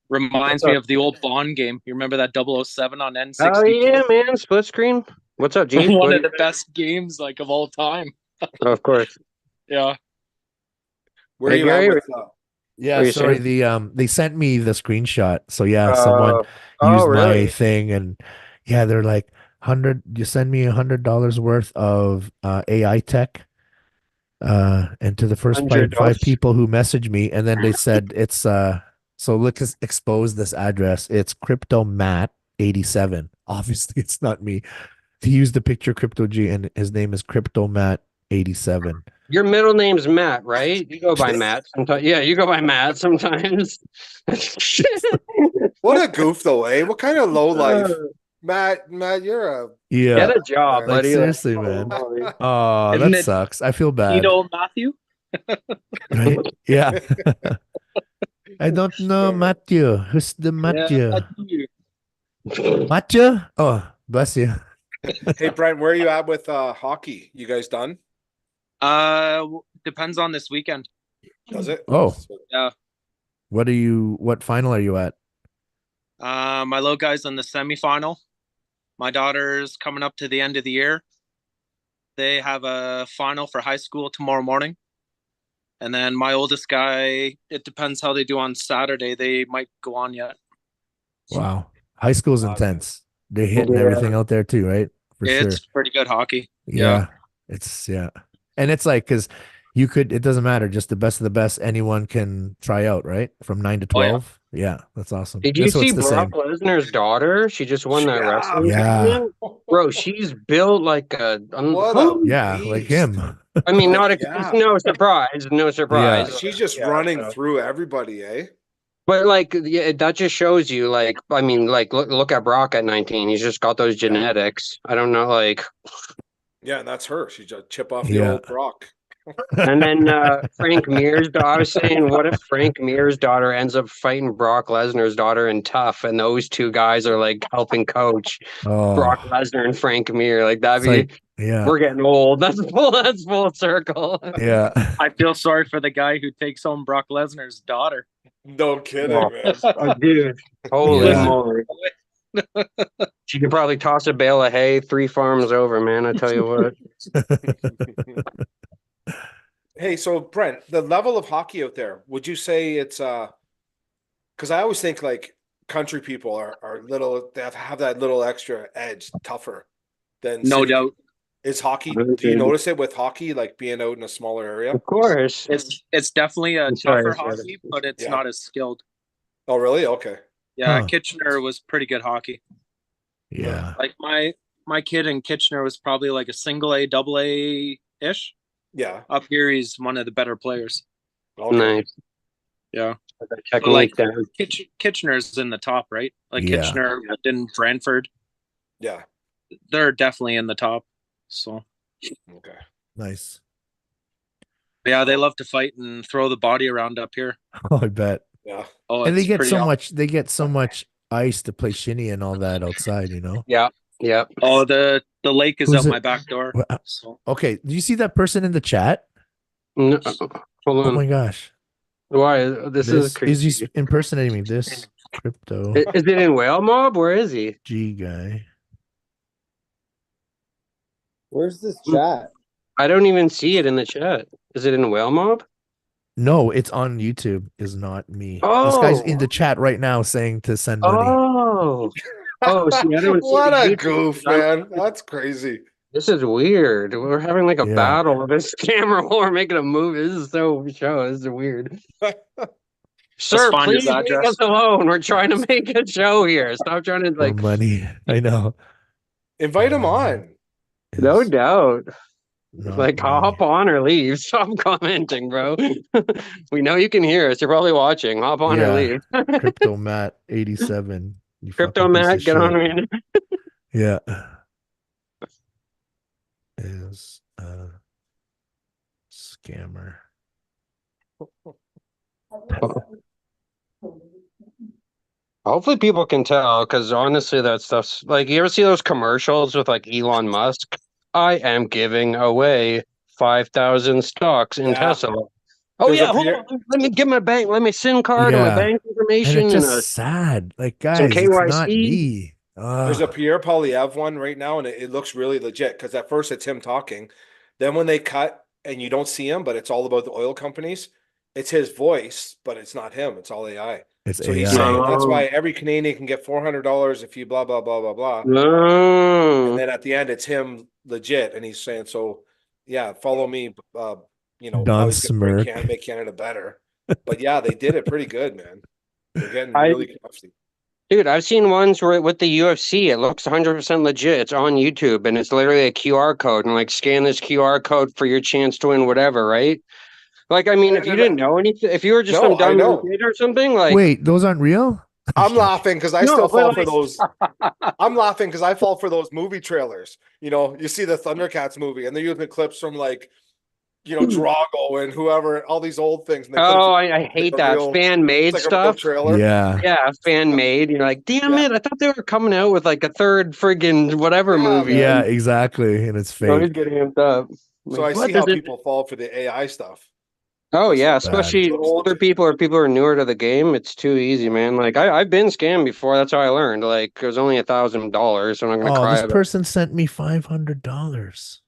Reminds me of the old Bond game. You remember that 007 on N64? Oh yeah, man, split screen. What's up, G? One of the best games like of all time. Oh, of course. Yeah. Where Hey, are you at Gary, with Yeah, What are you sorry. saying? They sent me the screenshot. So yeah, someone used my really? thing, and yeah, they're like you send me $100 worth of AI tech. And to the first $100? five people who messaged me, and then they said it's so let's expose this address. It's CryptoMatt87. Obviously, it's not me. He used the picture Crypto G, and his name is CryptoMatt87. Your middle name's Matt, right? You go by Matt sometimes. Yeah, you go by Matt sometimes. what a goof though, eh? What kind of low life? Matt, you're a Yeah, Get a job, like buddy. seriously, man. Oh, Isn't that it sucks. I feel bad. Tito Matthew? Right? Yeah. I don't know Matthew. Who's the Matthew? Matthew? Oh, bless you. Hey Brent, where are you at with hockey? You guys done? Depends on this weekend. Does it? Oh. Yeah. What final are you at? My little guy's in the semifinal. My daughter's coming up to the end of the year. They have a final for high school tomorrow morning. And then my oldest guy, it depends how they do on Saturday. They might go on yet. Wow. High school's intense. They're hitting everything out there too, right? For It's sure. pretty good hockey. Yeah. It's And it's like, because You could. It doesn't matter. Just the best of the best. Anyone can try out, right? From 9 to Oh, yeah. 12. Yeah, that's awesome. Did you That's see what's the Brock same. Lesnar's daughter? She just won that Yeah. wrestling Yeah. tournament. Bro, she's built like a What a Yeah, like beast. him. I mean, Like, it's no surprise, no surprise. She's just running through everybody, eh? But like, yeah, that just shows you, like, I mean, like, look at Brock at 19. He's just got those genetics. I don't know, like, Yeah, and that's her. She's a chip off the Yeah. old Brock. and then Frank Mir's daughter. I was saying, what if Frank Mir's daughter ends up fighting Brock Lesnar's daughter in Tough, and those two guys are like helping coach Brock Oh, Lesnar and Frank Mir? Like that'd it's be. like, yeah, We're getting old. That's full. That's full circle. yeah. I feel sorry for the guy who takes home Brock Lesnar's daughter. No kidding, Oh. man. Oh, dude, holy Yeah. moly! She could probably toss a bale of hay 3 farms over, man. I tell you what. Hey, so Brent, the level of hockey out there, would you say it's because I always think like country people are little, they have that little extra edge, tougher than No city. doubt. Is hockey, do you notice it with hockey, like being out in a smaller area? Of course. It's definitely a I'm sorry, tougher sorry. hockey, but it's Yeah. not as skilled. Oh, really? Okay. Yeah, Huh. Kitchener was pretty good hockey. Yeah. Like my kid in Kitchener was probably like a single A, double A ish. Yeah. Up here, he's one of the better players. Okay. Nice. Yeah, Technique down. Kitchener's in the top, right? Like Yeah. Kitchener and Brantford, Yeah. they're definitely in the top. So Okay. Nice. yeah, they love to fight and throw the body around up here. Oh, I bet. Yeah. Oh, And they it's get pretty so awesome. much. They get so much ice to play shinny and all that outside. You know. Yeah. Yeah. Oh, the lake is Who's out it? my back door. Well, So Okay. Do you see that person in the chat? No, hold Oh on. my gosh. Why? This is Is crazy. he impersonating me? This crypto Is it in Whale Mob? Where is he? G guy. Where's this chat? I don't even see it in the chat. Is it in Whale Mob? No, it's on YouTube. Is not me. This guy's Oh. in the chat right now saying to send money. Oh. Oh, see, I don't see What the a YouTube. goof, man. That's crazy. This is weird. We're having like a Yeah. battle of this camera while we're making a movie. This is so show. This is weird. Sir, find his please leave address. us alone. We're trying to make a show here. Stop trying to For like. money. I know. Invite him on. No Is doubt. not Like me. hop on or leave. Stop commenting, bro. We know you can hear us. You're probably watching. Hop on or Yeah. leave. Crypto Matt 87. You Crypto fucking piece Matt, of get on shit. me. Yeah. Is a scammer. Hopefully people can tell, because honestly, that stuff's like, you ever see those commercials with like Elon Musk? I am giving away 5,000 stocks in Yeah. Tesla. Oh There's a yeah, hold peer- on. Let me get my bank. Let me SIM card and my Yeah. bank And information it's and, just sad. Like, guys, some it's not KYC. me. There's a Pierre Polyev one right now, and it looks really legit because at first it's him talking. Then when they cut and you don't see him, but it's all about the oil companies, it's his voice, but it's not him. It's all AI. It's So he's AI. saying that's Oh. why every Canadian can get $400 if you blah, blah, blah, blah, blah. No. And then at the end, it's him legit. And he's saying, so yeah, follow me. Don how he's gonna Smirk. make Canada better. But yeah, they did it pretty good, man. They're getting I- really crafty. Dude, I've seen ones where with the UFC, it looks 100% legit. It's on YouTube and it's literally a QR code and like scan this QR code for your chance to win whatever, right? Like, I mean, if you didn't know anything, if you were just No, some I dumb know. little kid or something, like, Wait, those aren't real? I'm laughing because I No, still but fall for like- those. I'm laughing because I fall for those movie trailers. You see the Thundercats movie, and they're using clips from like, Drago and whoever, all these old things. And they put it oh, I hate a that real- fan made it's like a real stuff. trailer. Yeah. Yeah, fan made. You're like, damn Yeah. it! I thought they were coming out with like a third friggin' whatever Yeah, movie. man. Yeah, exactly. And it's So he's fake. getting amped up. So Like, I what see how does it- people fall for the AI stuff. Oh That's yeah, so bad. especially Looks older legit. people or people who are newer to the game. It's too easy, man. Like I've been scammed before. That's how I learned. Like it was only $1,000, so I'm not gonna Oh, cry this about it. person sent me $500.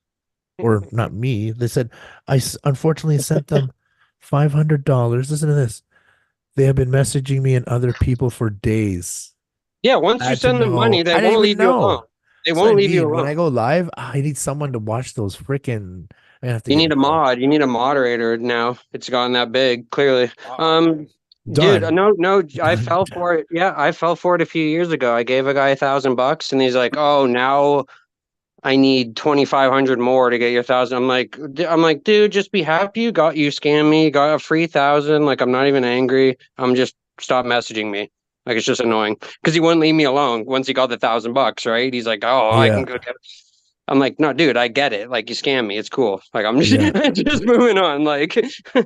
Or not me. They said, unfortunately sent them $500. Listen to this. They have been messaging me and other people for days. Yeah, once I you had to send them know. money, they I didn't won't even leave you know. alone. They That's what won't I leave you mean. When alone. I go live, I need someone to watch those freaking I have to You get need a involved. mod. You need a moderator now. It's gotten that big, clearly. Oh, man. Dude, Done. no, I Done. fell for it. Yeah, I fell for it a few years ago. I gave a guy $1,000 and he's like, "Oh, now I need 2,500 more to get your 1,000." I'm like, dude, just be happy you scammed me, you got a free 1,000. Like, I'm not even angry. I'm just stop messaging me. Like, it's just annoying because he wouldn't leave me alone once he got the $1,000, right? He's like, "Oh, I Yeah. can go get." I'm like, no, dude, I get it. Like, you scam me. It's cool. Like, I'm just, Yeah. just moving on. Like,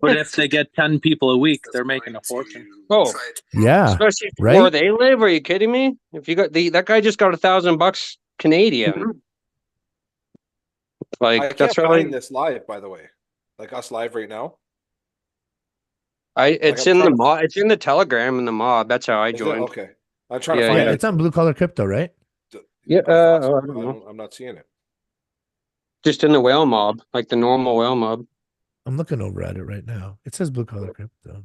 But if they get 10 people a week, they're making a fortune. oh, Yeah. especially Right? where they live. Are you kidding me? If you got that guy just got $1,000 Canadian. I Like, can't that's find really, this live, by the way. Like us live right now. it's I'm in the trying to. mob. It's in the Telegram and the mob. That's how I Is it joined. okay? I'm trying to Yeah, find Yeah. yeah. it. It's on Blue Collar Crypto, right? Yeah, I thought so. I don't know. I'm not seeing it. Just in the whale mob, like the normal whale mob. I'm looking over at it right now. It says Blue Collar Crypto.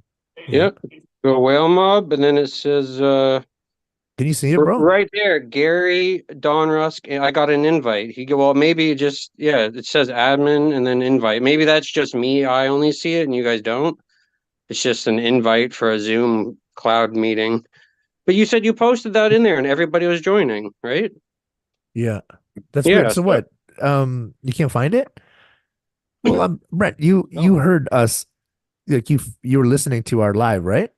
Yeah. The whale mob, and then it says Can you see it, bro? right there, Gary Don Rusk. And I got an invite. Well, maybe just it says admin and then invite. Maybe that's just me. I only see it and you guys don't. It's just an invite for a Zoom cloud meeting. But you said you posted that in there and everybody was joining, right? Yeah. That's Yeah. weird. So what? You can't find it? Well, Brent, you heard us, like you were listening to our live, right?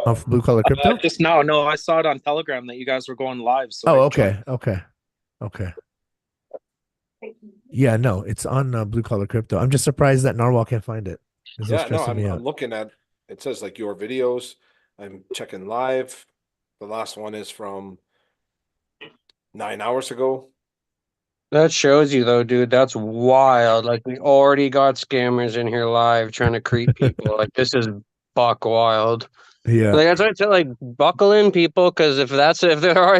Of Blue Collar Crypto? Just no, I saw it on Telegram that you guys were going live. So Oh, I okay. joined. Okay. Yeah, no, it's on Blue Collar Crypto. I'm just surprised that Narwhal can't find it. This is Yeah, no, stressing me out. I'm looking at. It says like your videos. I'm checking live. The last one is from 9 hours ago. That shows you though, dude. That's wild. Like we already got scammers in here live trying to creep people. Like this is buck wild. Yeah. Like that's why I said, like buckle in, people, because if it's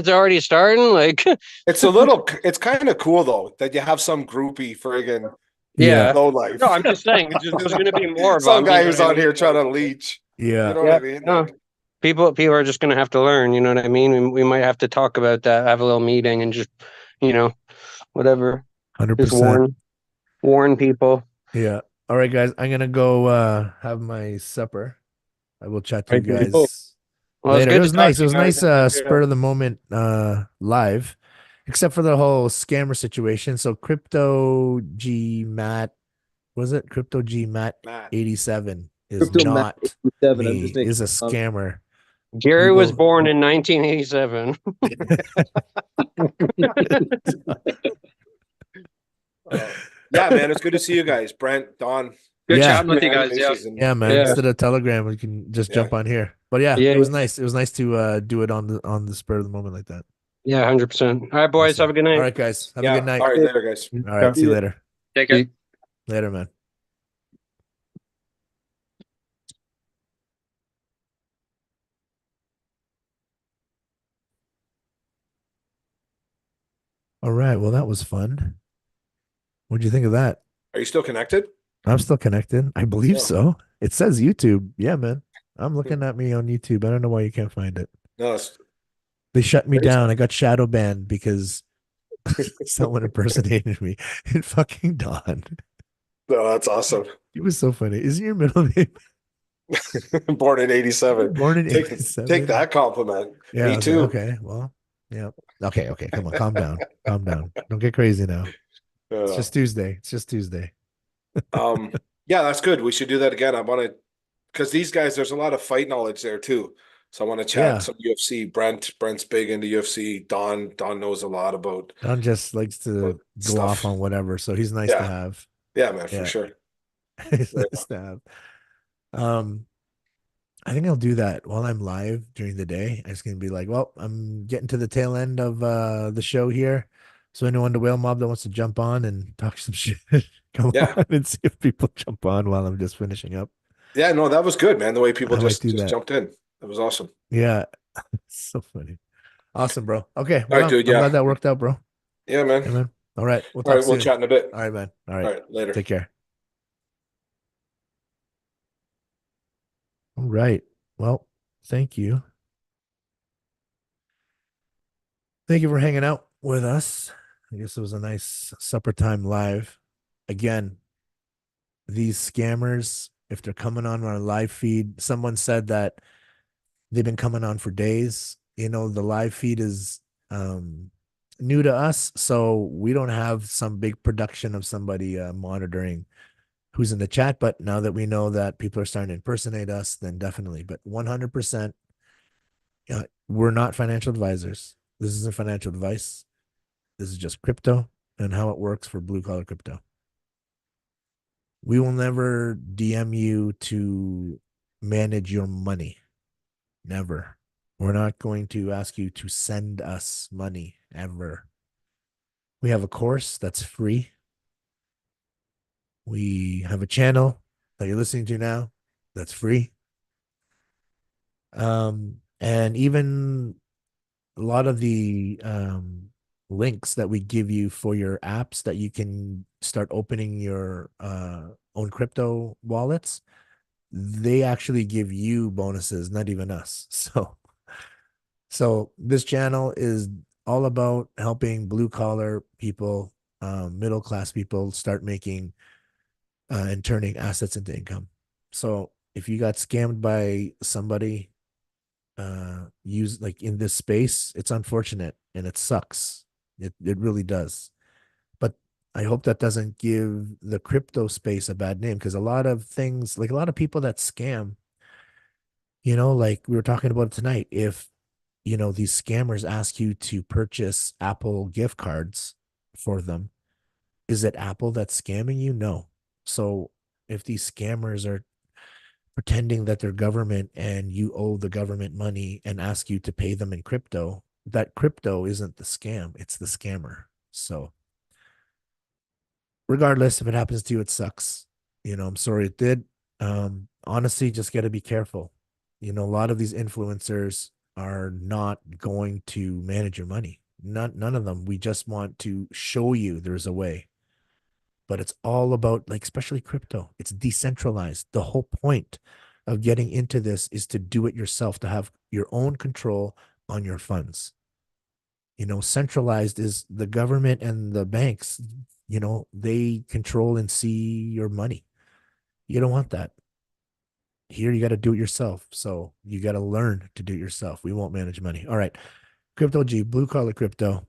already starting, like It's kind of cool though that you have some groupie friggin' Yeah. low life. no, I'm just saying there's going to be more of Some them. guy You know who's what I on here mean? trying to leech. Yeah. You know Yeah, what I mean? no. Like, People are just going to have to learn. You know what I mean? We might have to talk about that. Have a little meeting and just, whatever. Just 100%. warn people. Yeah. All right, guys. I'm gonna go have my supper. I will chat to you Okay. guys Well, it's later. It good to was talk nice. to It you was guys. nice spur of the moment live. Except for the whole scammer situation. So Crypto G Matt, was it? Crypto G Matt Matt. 87 is Crypto Matt not 87, I'm me, just making is a a comment. scammer. Gary You was go- born in 1987. Yeah, man, it's good to see you guys, Brent, Don. Good Yeah. chatting with you guys. Yeah. Yeah, man. Yeah. Instead of Telegram, we can just Yeah. jump on here. But yeah, Yeah, it was nice. It was nice to do it on the spur of the moment like that. Yeah, 100%. All right, boys. Awesome. Have a good night. All right, guys. Have a Yeah. good night. All right, later, guys. All right. See you later. Take care. Later, man. All right. Well, that was fun. What'd you think of that? Are you still connected? I'm still connected. I believe Yeah. so. It says YouTube. Yeah, man. I'm looking at me on YouTube. I don't know why you can't find it. No, They shut me down. I got shadow banned because someone impersonated me. It fucking dawned. no, that's awesome. It was so funny. Isn't your middle name Born in 87. born in Take 87? that compliment. Yeah. I Me was too. like, okay. Well, yeah. Okay. Come on. Calm down. Calm down. Don't get crazy now. It's just Tuesday. Yeah, that's good. We should do that again. I want to, because these guys, there's a lot of fight knowledge there too. So I want to chat Yeah. some UFC. Brent's big into UFC. Don knows a lot about. Don just likes to About go stuff. off on whatever. So he's nice to Yeah. have. Yeah, man, for Yeah. sure. He's nice to have. I think I'll do that while I'm live during the day. I'm just gonna be like, well, I'm getting to the tail end of the show here. So anyone, the whale mob that wants to jump on and talk some shit, come Yeah. on and see if people jump on while I'm just finishing up. Yeah, no, that was good, man. The way people I might just do that. jumped in. That was awesome. Yeah. So funny. Awesome, bro. Okay. All Well, right, dude. I'm Yeah. glad that worked out, bro. Yeah, man. Yeah, man. All right. We'll All talk right, we'll soon. chat in a bit. All right, man. All right. All right, later. Take care. All right. Well, thank you. Thank you for hanging out with us. I guess it was a nice supper time live. Again, these scammers, if they're coming on our live feed, someone said that they've been coming on for days. You know, the live feed is new to us, so we don't have some big production of somebody monitoring who's in the chat. But now that we know that people are starting to impersonate us, then definitely. But 100%, we're not financial advisors. This isn't financial advice. This is just crypto and how it works for blue collar crypto. We will never DM you to manage your money. Never. We're not going to ask you to send us money ever. We have a course that's free. We have a channel that you're listening to now that's free. And even a lot of the links that we give you for your apps that you can start opening your own crypto wallets, they actually give you bonuses, not even us. So this channel is all about helping blue collar people, middle class people start making and turning assets into income. So if you got scammed by somebody use like in this space, it's unfortunate and it sucks. It really does. But I hope that doesn't give the crypto space a bad name, because a lot of things, like a lot of people that scam, you know, like we were talking about tonight, if you know these scammers ask you to purchase Apple gift cards for them, is it Apple that's scamming you? No. So if these scammers are pretending that they're government and you owe the government money and ask you to pay them in crypto, that crypto isn't the scam, it's the scammer. So regardless, if it happens to you, it sucks. You know, I'm sorry it did. Honestly, just got to be careful. You know, a lot of these influencers are not going to manage your money. None of them. We just want to show you there's a way. But it's all about, like, especially crypto. It's decentralized. The whole point of getting into this is to do it yourself, to have your own control on your funds. You know, centralized is the government and the banks, you know, they control and see your money. You don't want that. Here, you got to do it yourself. So you got to learn to do it yourself. We won't manage money. All right. Crypto G, blue collar crypto.